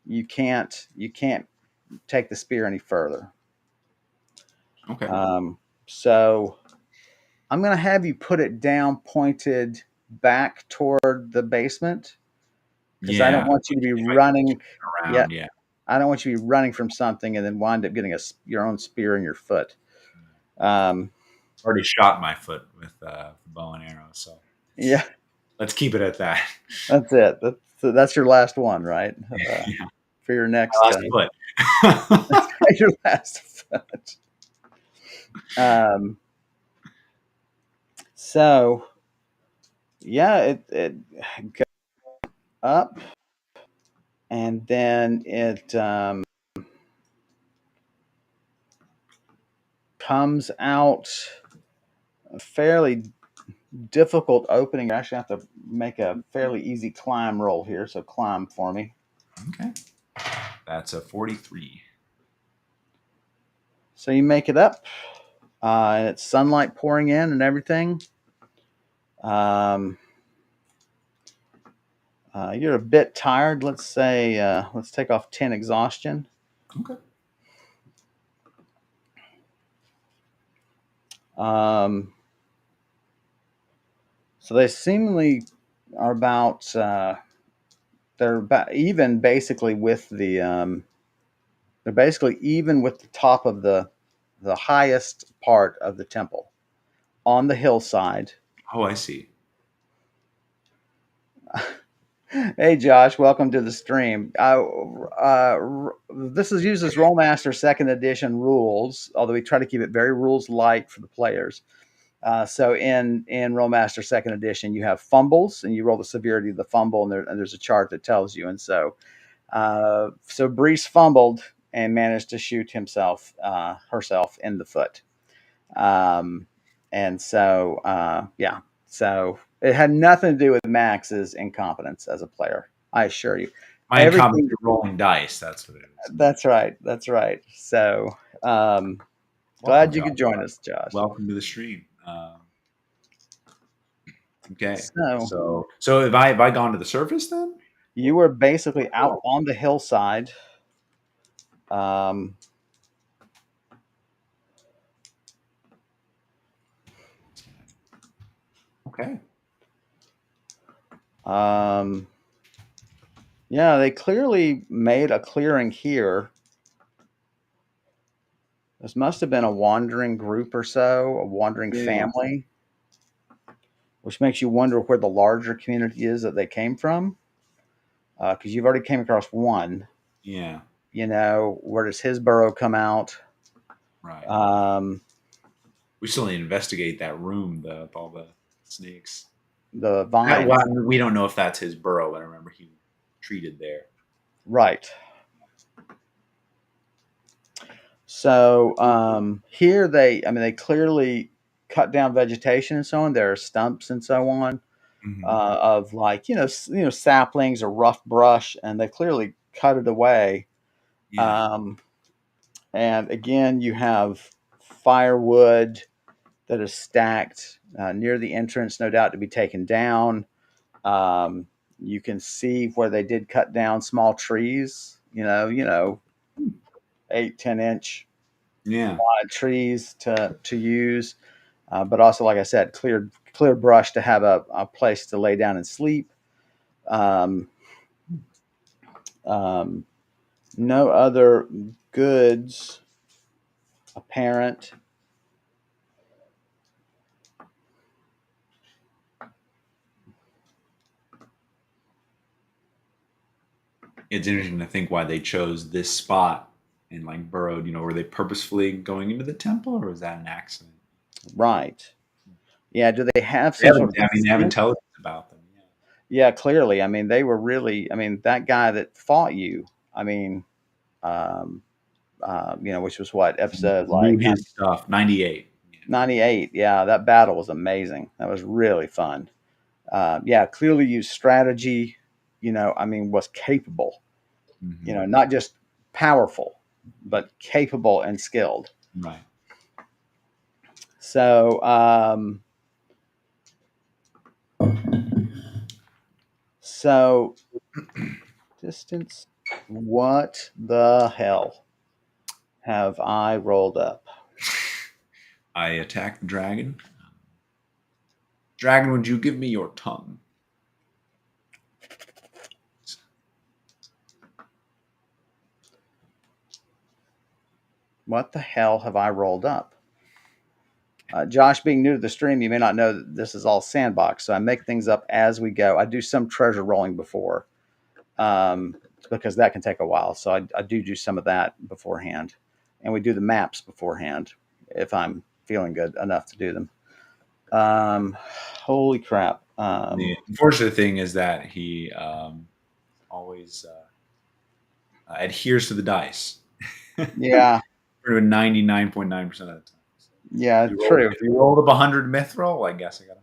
you can't take the spear any further. Okay. So I'm going to have you put it down, pointed back toward the basement, because I don't Yeah. want you to be If I can running. turn Yeah, around, yeah. I don't want you to be running from something and then wind up getting your own spear in your foot. Um, Already shot my foot with the bow and arrow, so yeah, let's keep it at that. that's it. That's your last one, right? Yeah, For your my next, last foot. your last foot. Um, so yeah, it goes up and then comes out a fairly difficult opening. I actually have to make a fairly easy climb roll here, so climb for me. Okay. That's a 43. So you make it up, and it's sunlight pouring in and everything. Um, you're a bit tired. Let's say let's take off 10 exhaustion. Okay. Um, so they seemingly are about they're about even basically with the they're basically even with the top of the highest part of the temple on the hillside. Oh, I see. Hey Josh, welcome to the stream. This is uses Rollmaster Second Edition rules, although we try to keep it very rules light for the players. So in Rollmaster Second Edition, you have fumbles, and you roll the severity of the fumble, and there's a chart that tells you. And so Brise fumbled and managed to shoot herself in the foot. Um, yeah, so it had nothing to do with Max's incompetence as a player. I assure you. My incompetence Everything. rolling dice. That's what it is. That's right. That's right. So Welcome, glad you Josh. could join us, Josh. Welcome to the stream. Okay. So So have I gone to the surface then? you were basically out on the hillside. Um, Okay. um, yeah, they clearly made a clearing here. This must have been a wandering group or so, a wandering Yeah. family, which makes you wonder where the larger community is that they came from. Because you've already came across one. Yeah. Where does his burrow come out? Right. Um, We still need to investigate that room, with all the snakes. the vines. We don't know if that's his burrow, but I remember he treated there. Right. So here they clearly cut down vegetation and so on. There are stumps and so on Mm-hmm. of like saplings or rough brush, and they clearly cut it away. Yeah. And again, you have firewood that is stacked near the entrance, no doubt to be taken down. You can see where they did cut down small trees. 8-10 inch Yeah. trees to use, but also, like I said, clear brush to have a place to lay down and sleep. Um, no other goods apparent. It's interesting to think why they chose this spot and like burrowed. Were they purposefully going into the temple, or was that an accident? Right. Yeah. Do they have They some haven't. sort I mean, they have of intelligence about them. Yeah. Yeah, clearly. I mean, they were really. I mean, that guy that fought you. I mean, um, which was what episode Knew like his stuff. 98. 98. Yeah, that battle was amazing. That was really fun. Yeah, clearly used strategy. I mean, was capable. Mm-hmm. Not just powerful, but capable and skilled. Right. So, so distance. What the hell have I rolled up? I attacked the dragon. Dragon, would you give me your tongue? What the hell have I rolled up? Josh, being new to the stream, you may not know that this is all sandbox, so I make things up as we go. I do some treasure rolling before, because that can take a while. So I do some of that beforehand, and we do the maps beforehand if I'm feeling good enough to do them. Holy crap! The unfortunate thing is that he always adheres to the dice. Yeah, For 99.9% of the time. Yeah, You rolled. true. If you rolled up 100 mithril, I guess I got.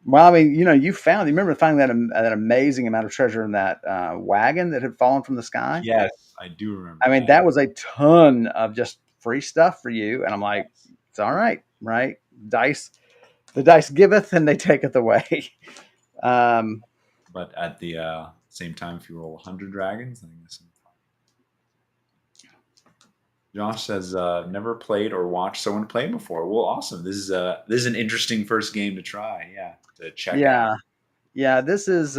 Well, I mean, you found. You remember finding that amazing amount of treasure in that wagon that had fallen from the sky. Yes, I do remember I mean, that. that was a ton of just free stuff for you. And I'm like, Yes. it's all right, right? Dice, the dice giveth and they taketh away. um, But at the same time, if you roll 100 dragons, I guess. Josh says, never played or watched someone play before. Well, awesome. This is an interesting first game to try. Yeah, to check out. yeah, yeah. This is,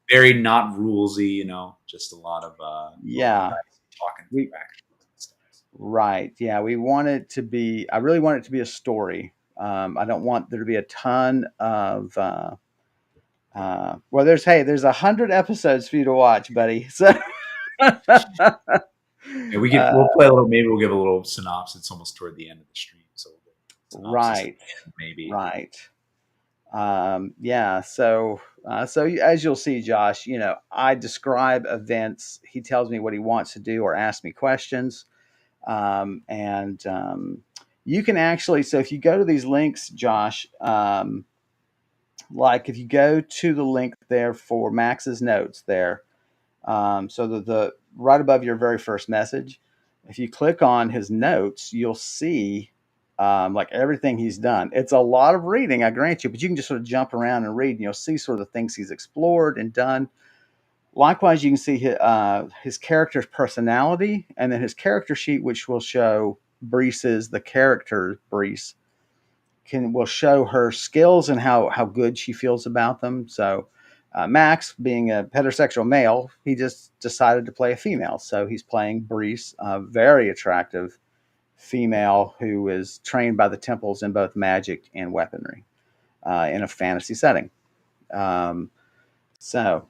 Very not rulesy, just a lot of rolling yeah. dice, and talking We through actions and stuff. Right. Yeah, we want it to be. I really want it to be a story. I don't want there to be a ton of. Well, there's 100 episodes for you to watch, buddy. So, Yeah, we'll uh, play a little. Maybe we'll give a little synopsis. It's almost toward the end of the stream, so we'll give a synopsis. right, Maybe. right. Yeah. So as you'll see, Josh, I describe events. He tells me what he wants to do or asks me questions. And you can actually, so if you go to these links, Josh, like if you go to the link there for Max's notes there, so the right above your very first message, if you click on his notes, you'll see like everything he's done. It's a lot of reading, I grant you, but you can just sort of jump around and read, and you'll see sort of the things he's explored and done. Likewise, you can see his character's personality, and then his character sheet, which will show Brise's the character Brise will show her skills and how good she feels about them. So Max, being a heterosexual male, he just decided to play a female. So he's playing Brise, a very attractive female who is trained by the temples in both magic and weaponry in a fantasy setting. Um, so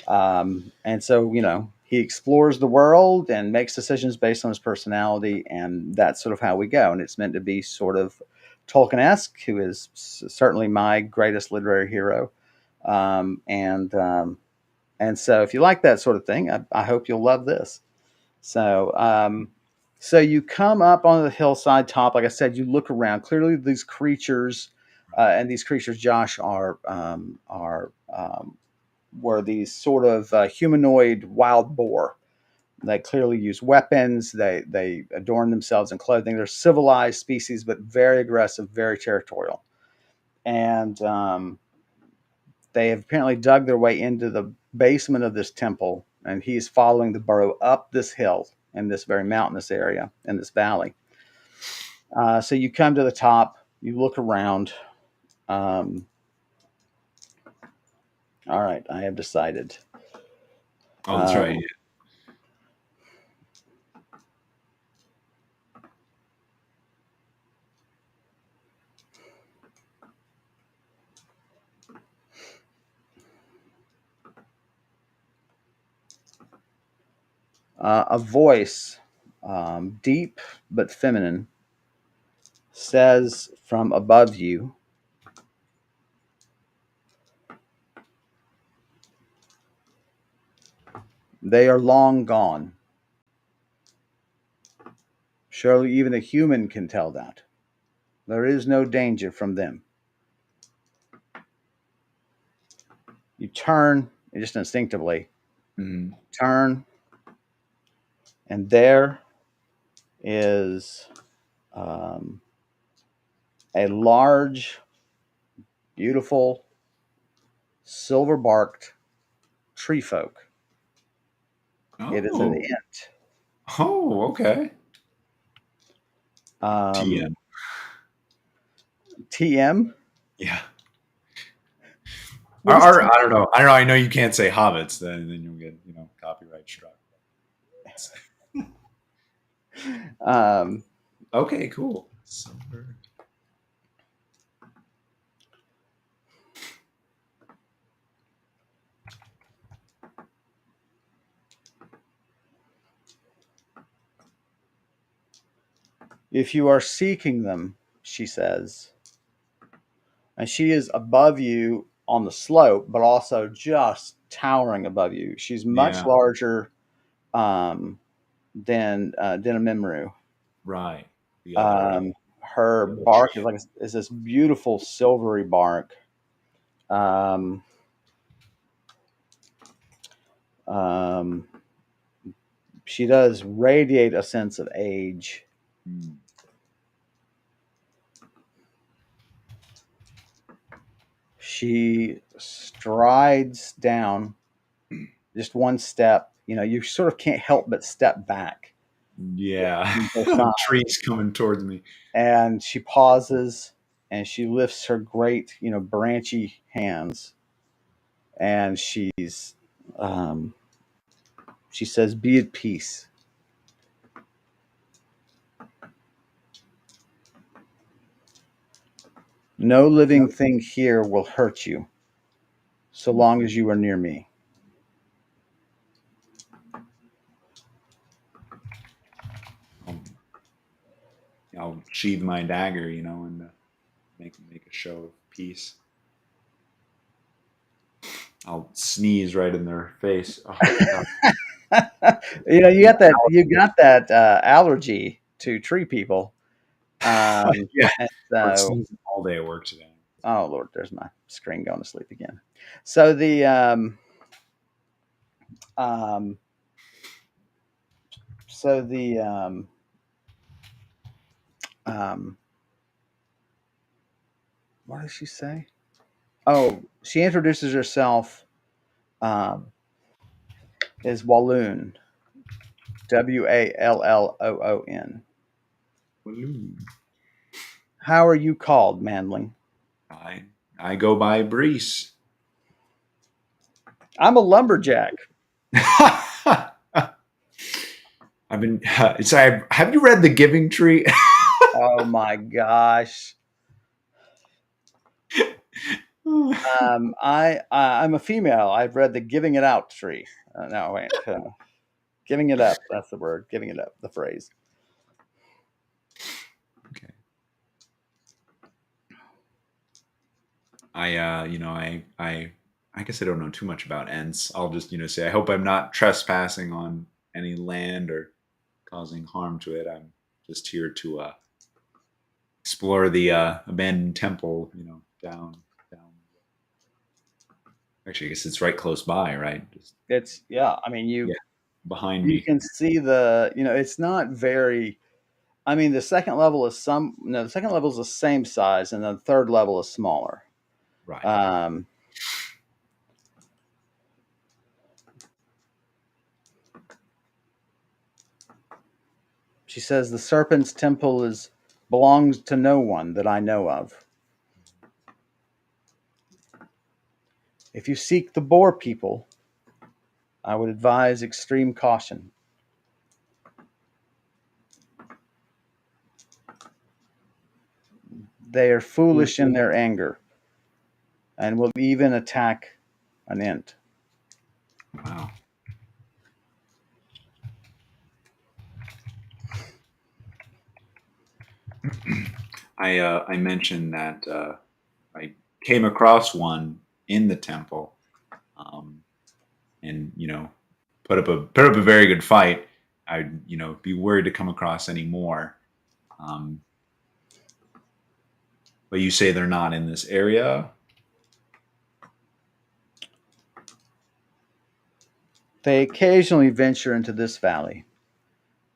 and so, he explores the world and makes decisions based on his personality, and that's sort of how we go. And it's meant to be sort of Tolkien-esque, who is certainly my greatest literary hero. Um, and um, and so, if you like that sort of thing, I hope you'll love this. So, so you come up on the hillside top. Like I said, you look around. Clearly, these creatures, and these creatures, Josh, were these sort of humanoid wild boar. They clearly use weapons. They adorn themselves in clothing. They're civilized species, but very aggressive, very territorial. And they have apparently dug their way into the basement of this temple, and he's following the burrow up this hill in this very mountainous area in this valley. So you come to the top, you look around. Um, all right, I have decided. Oh, that's right. Um, a voice, deep but feminine, says from above you, "They are long gone. Surely even a human can tell that. There is no danger from them." You turn, just instinctively, Mhm. turn, and there is um, a large, beautiful, silver barked tree folk. It is an Oh, int. oh, okay. Um, TM. TM? Yeah. What is I don't know. I don't know. I know you can't say hobbits, then you'll get copyright struck. Um, Okay, cool. Silver. if you are seeking them, she says, and she is above you on the slope, but also just towering above you. She's much Yeah. larger than Denimimru. Right. The other Um, Her bark is is this beautiful silvery bark. Um, um, she does radiate a sense of age. Mm. She strides down just one step. You know, you sort of can't help but step back Yeah. from her side. Trees coming towards me. And she pauses and she lifts her great, branchy hands, and um, she says, "Be at peace. No living thing here will hurt you so long as you are near me." I'll sheathe my dagger, and make a show of peace. I'll sneeze right in their face. Oh, God. You got that allergy to tree people. Yeah, And I've so, sneezing all day at work today. oh Lord, there's my screen going to sleep again. So um, so the um, what does she say? Oh, she introduces herself um, as Walloon, Walloon. Balloon. How are you called, Manling? I I go by Brise. I'm a lumberjack. I've been. Have you read The Giving Tree? Oh my gosh. I'm a female. I've read the "Giving It Out" tree. No, wait, giving it up. That's the word. Giving it up. The phrase. Okay. I guess I don't know too much about Ents. I'll just say I hope I'm not trespassing on any land or causing harm to it. I'm just here to explore the abandoned temple. Down. Actually, I guess it's right close by, right? Just It's yeah. I mean, yeah, behind you me. can see the. It's not very. I mean, the second level is some. No, the second level is the same size, and the third level is smaller. Right. Um, she says the serpent's temple is belongs to no one that I know of. If you seek the boar people, I would advise extreme caution. They are foolish in their anger and will even attack an ant. Wow. I mentioned that I came across one in the temple, um, and put up a very good fight. I'd be worried to come across any more. Um, but you say they're not in this area. They occasionally venture into this valley,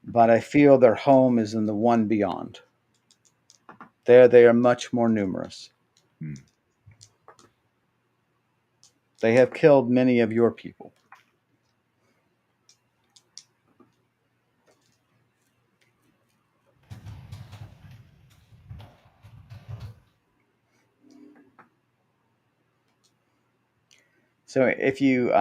but I feel their home is in the one beyond. There they are much more numerous. Hmm. They have killed many of your people. So if you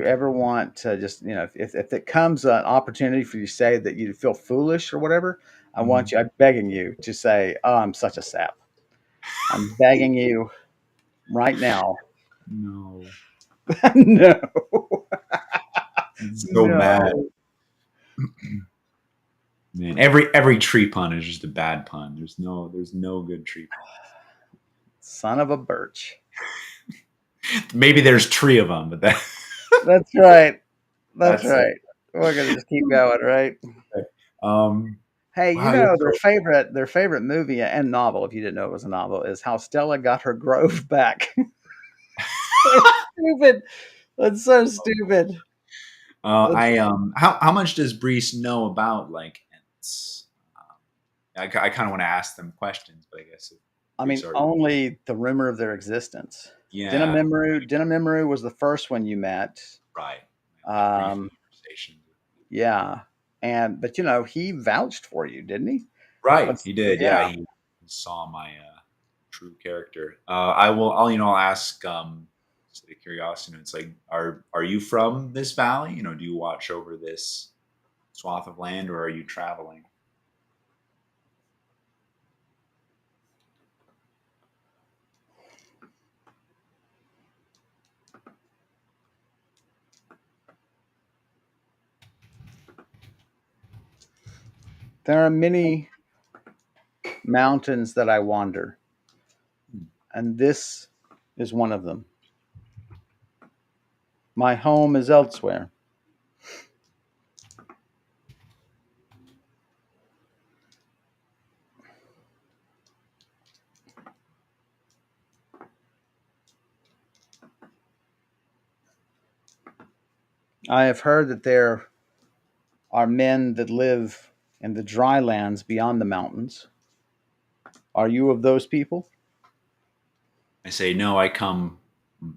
ever want to just if it comes an opportunity for you to say that you feel foolish or whatever, I'm begging you to say, "Oh, I'm such a sap." I'm begging you right now. No, No, it's so bad, no, man. Every tree pun is just a bad pun. There's no good tree pun. son of a birch. Maybe there's three of them, but that That's right. That's that's it. right. We're gonna just keep going, right? Okay. Hey, Wow, you're so their favorite movie and novel, if you didn't know it was a novel, is How Stella Got Her Grove Back. So stupid. That's so stupid. That's, how much does Brees know about like Ents? I kind of want to ask them questions, but I guess if I Brees mean, already only the rumor of their existence. yeah Dinamimru was the first one you met. right like brief Um, conversation yeah, but he vouched for you, didn't he? right What's he did Yeah. he saw my true character. I'll ask just out of curiosity. It's like are you from this valley? Do you watch over this swath of land, or are you traveling? There are many mountains that I wander, and this is one of them. My home is elsewhere. I have heard that there are men that live in the dry lands beyond the mountains. Are you of those people? I say no. I come.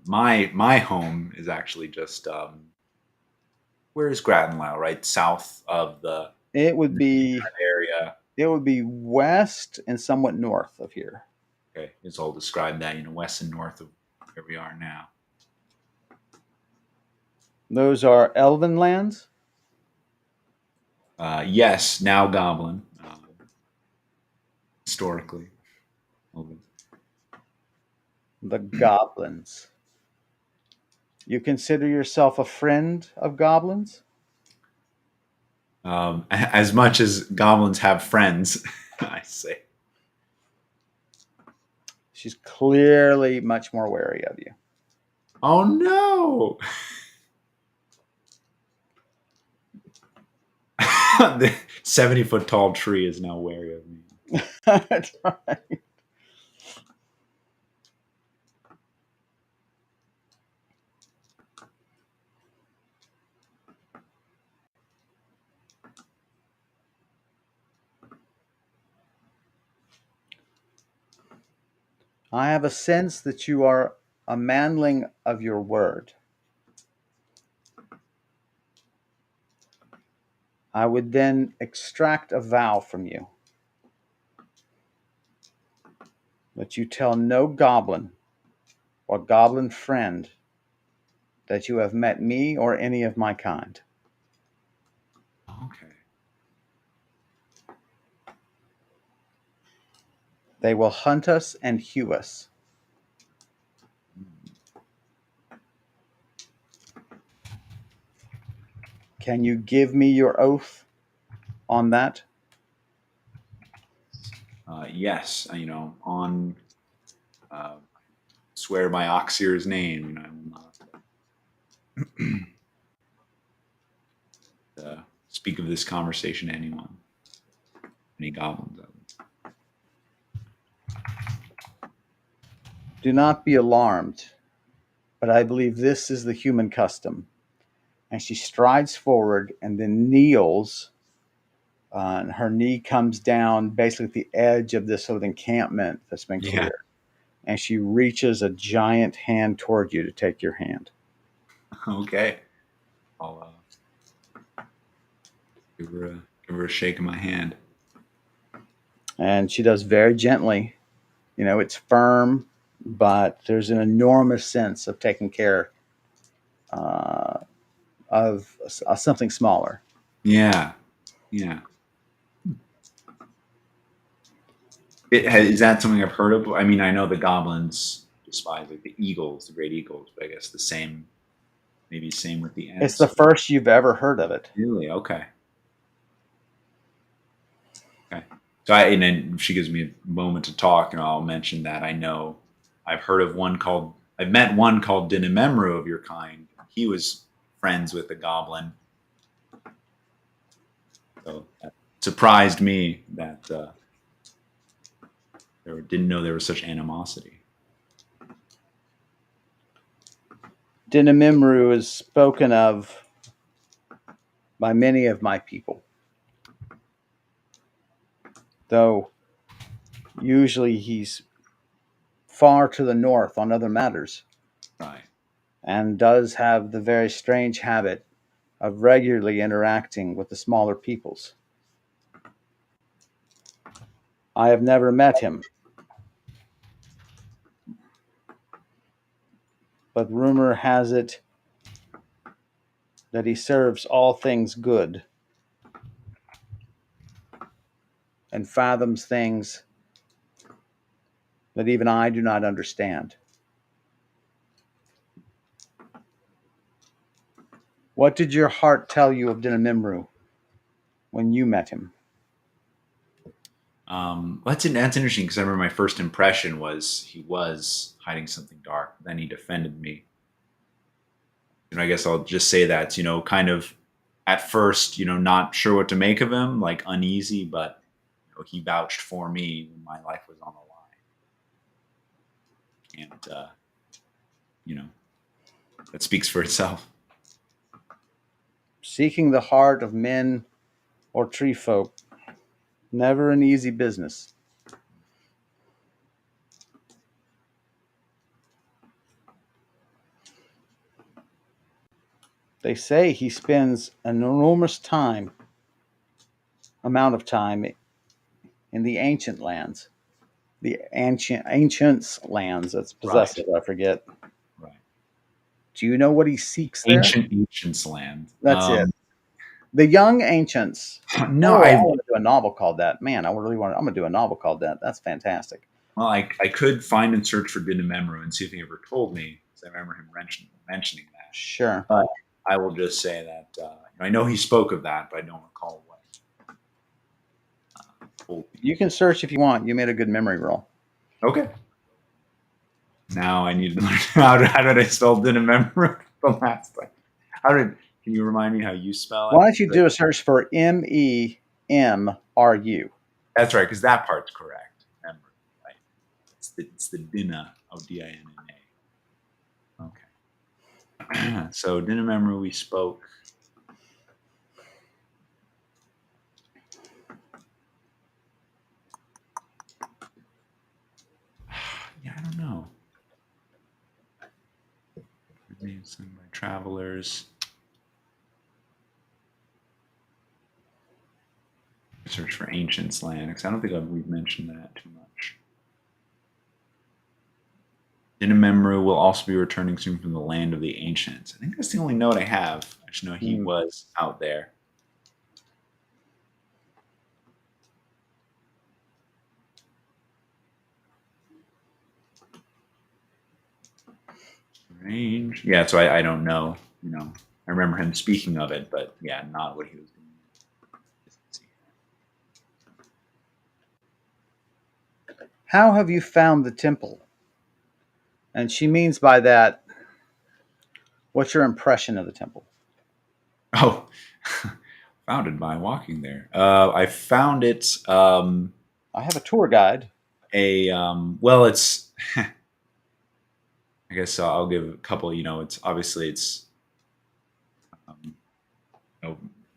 My home is actually just where is Gratenlau? Right south of the It would be area. it would be west and somewhat north of here. Okay, it's all described that west and north of where we are now. Those are elven lands. Yes, now Goblin. Historically, The goblins. You consider yourself a friend of goblins? as much as goblins have friends, I say. She's clearly much more wary of you. Oh no! The 70-foot tall tree is now wary of me. That's right. I have a sense that you are a manling of your word. I would then extract a vow from you that you tell no goblin or goblin friend that you have met me or any of my kind. Okay. They will hunt us and hew us. Can you give me your oath on that? Yes, on uh, swear by Oxyr's name, I will not speak of this conversation to anyone, any goblins. Do not be alarmed, but I believe this is the human custom. And she strides forward and then kneels, and her knee comes down basically at the edge of this sort of encampment that's been Yeah. cleared. And she reaches a giant hand toward you to take your hand. Okay. I'll give her a shake of my hand. And she does very gently. It's firm, but there's an enormous sense of taking care uh, of something smaller. Yeah. Yeah. Is that something I've heard of? I mean, I know the goblins despise like the eagles, the great eagles, but I guess the same, maybe same with the It's the ants. first you've ever heard of it. Really? Okay. Okay. And then she gives me a moment to talk, and I'll mention that I know I've met one called Dinamemru of your kind. He was friends with the goblin. So surprised me that didn't know there was such animosity. Dinamimru is spoken of by many of my people, though usually he's far to the north on other matters, Right. and does have the very strange habit of regularly interacting with the smaller peoples. I have never met him, but rumor has it that he serves all things good and fathoms things that even I do not understand. What did your heart tell you of Dinamimru when you met him? That's interesting because I remember my first impression was he was hiding something dark. Then he defended me. And I guess I'll just say that, kind of at first, not sure what to make of him, like uneasy, but he vouched for me when my life was on the line. And, that speaks for itself. Seeking the heart of men or tree folk, never an easy business. They say he spends an enormous amount of time in the ancient lands, the ancients lands. That's possessive. Right. I forget. Right. Do you know what he seeks there? Ancients land. That's it. The young ancients. No, I want to do a novel called that. Man, I really want. I'm going to do a novel called that. That's fantastic. Well, I could find and search for Dinamemru and see if he ever told me, because I remember him mentioning that. Sure. But I will just say that I know he spoke of that, but I don't recall what. You can search if you want. You made a good memory roll. Okay. Now I need to learn how did I spell Dinamemru the last time. Can you remind me how you spell it? Why don't you do a search for MEMRU? That's right, because that part's correct. Remember, right? It's the Dina, Dinna. Okay. So Dinamemru, we spoke. Yeah, I don't know. Names by travelers. Search for ancients land, because I don't think we've mentioned that too much. Dinamemru will also be returning soon from the land of the ancients. I think that's the only note I have. I just know he was out there. Strange. Yeah, so I don't know. I remember him speaking of it, but yeah, not what he was doing. How have you found the temple? And she means by that, what's your impression of the temple? Oh, founded by walking there. I found it. I have a tour guide. Well, it's. I guess I'll give a couple. It's obviously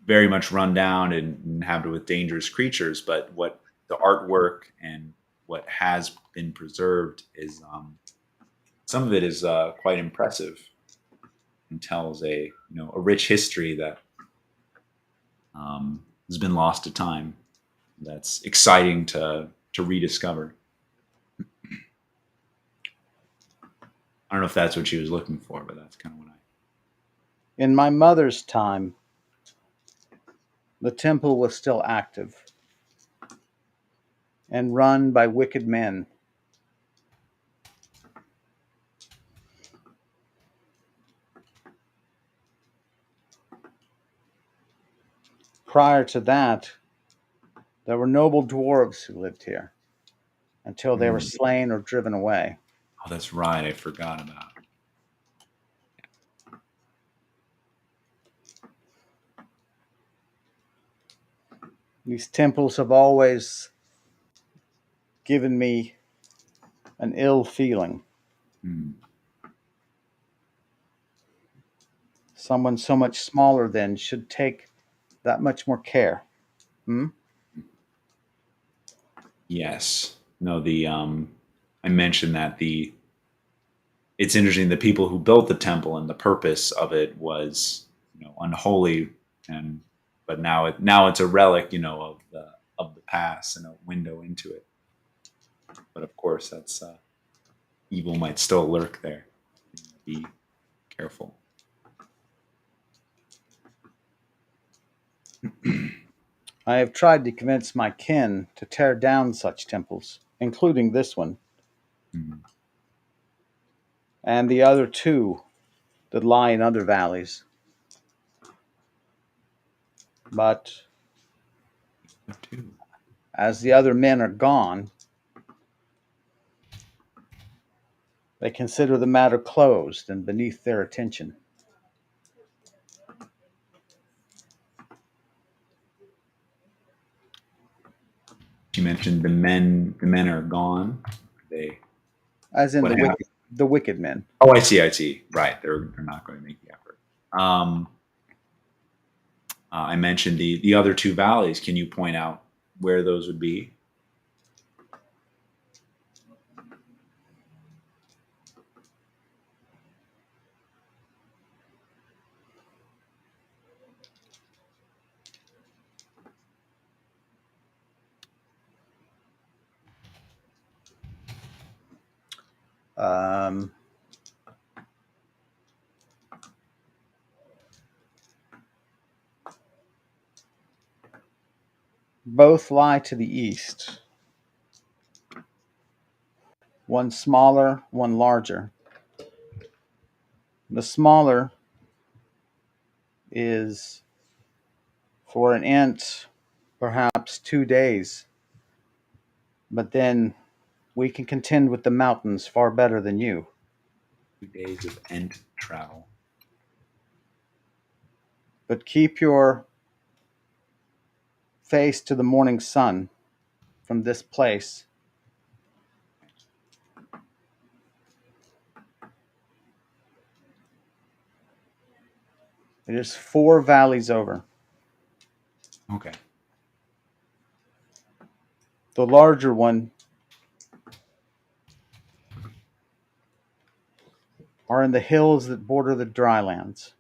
very much run down and inhabited with dangerous creatures. But what the artwork and what has been preserved is some of it is quite impressive and tells a rich history that has been lost to time. That's exciting to rediscover. I don't know if that's what she was looking for, but that's kind of what I. In my mother's time, the temple was still active and run by wicked men. Prior to that, there were noble dwarves who lived here until they were slain or driven away. Oh, that's right. I forgot about it. These temples have always given me an ill feeling. Hmm. Someone so much smaller then should take that much more care. Hmm? Yes. No, I mentioned that it's interesting, the people who built the temple and the purpose of it was, unholy, and but now it's a relic, of the past and a window into it. But of course, that's evil might still lurk there. Be careful. I have tried to convince my kin to tear down such temples, including this one Mhm. and the other two that lie in other valleys. But Too. as the other men are gone, they consider the matter closed and beneath their attention. You mentioned the men are gone. They As in What happened? the wicked men. Oh, I see. I see. Right. They're not going to make the effort. I mentioned the other two valleys. Can you point out where those would be? Um, both lie to the east. One smaller, one larger. The smaller is for an int, perhaps 2 days, but then we can contend with the mountains far better than you. 2 days of ent travel. But keep your face to the morning sun from this place. It is 4 valleys over. Okay. The larger one are in the hills that border the drylands.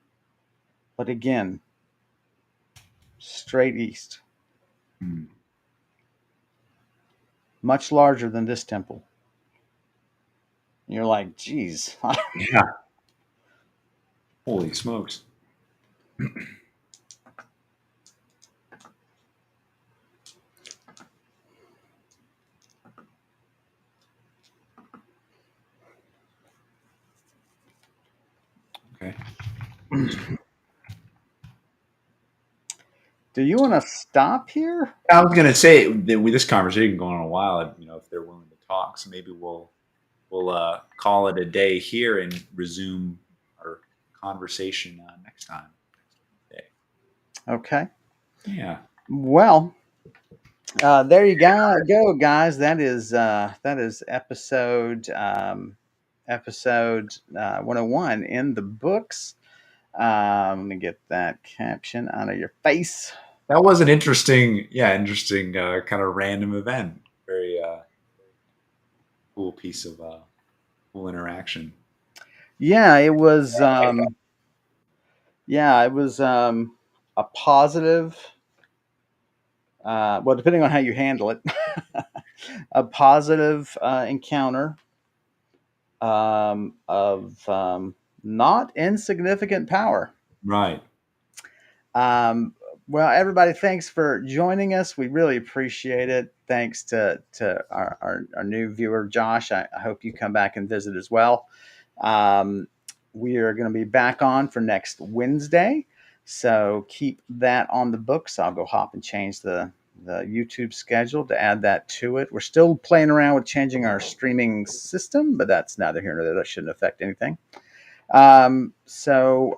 But again, straight east. Hmm. Much larger than this temple. And you're like, geez. Yeah. Holy smokes. Okay. Do you want to stop here? I was gonna say that with this conversation going on a while, if they're willing to talk, so maybe we'll call it a day here and resume our conversation next time. Day. Okay. Yeah. Well, there you go, guys. That is episode 101 in the books. Let me get that caption out of your face. That was an interesting kind of random event. Very cool piece of cool interaction. Yeah, it was. Yeah, it was a positive. Well, depending on how you handle it, a positive encounter of not insignificant power. Right. Um, well, everybody, thanks for joining us. We really appreciate it. Thanks to our new viewer, Josh. I hope you come back and visit as well. Um, we are going to be back on for next Wednesday. So keep that on the books. I'll go hop and change the YouTube schedule to add that to it. We're still playing around with changing our streaming system, but that's neither here nor there. That shouldn't affect anything. So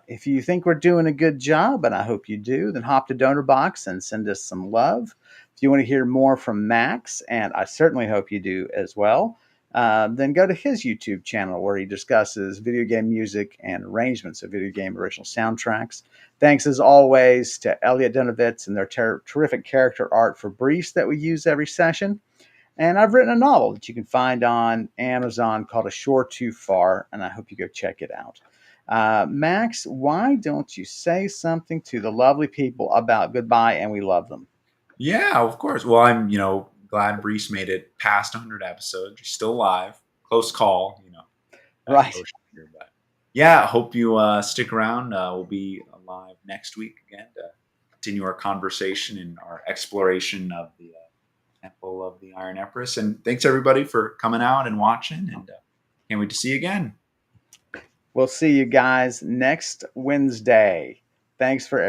if you think we're doing a good job, and I hope you do, then hop to Donor Box and send us some love. If you want to hear more from Max, and I certainly hope you do as well, then go to his YouTube channel where he discusses video game music and arrangements of video game original soundtracks. Thanks as always to Elliot Donovitz and their terrific character art for Brise that we use every session. And I've written a novel that you can find on Amazon called A Shore Too Far, and I hope you go check it out. Max, why don't you say something to the lovely people about goodbye and we love them? Yeah, of course. Well, I'm glad Brees made it past 100 episodes. You're still alive. Close call, that Right. post here, but yeah, hope you stick around. We'll be live next week again to continue our conversation and our exploration of the Temple of the Iron Empress. And thanks everybody for coming out and watching. And can't wait to see you again. We'll see you guys next Wednesday. Thanks for everything.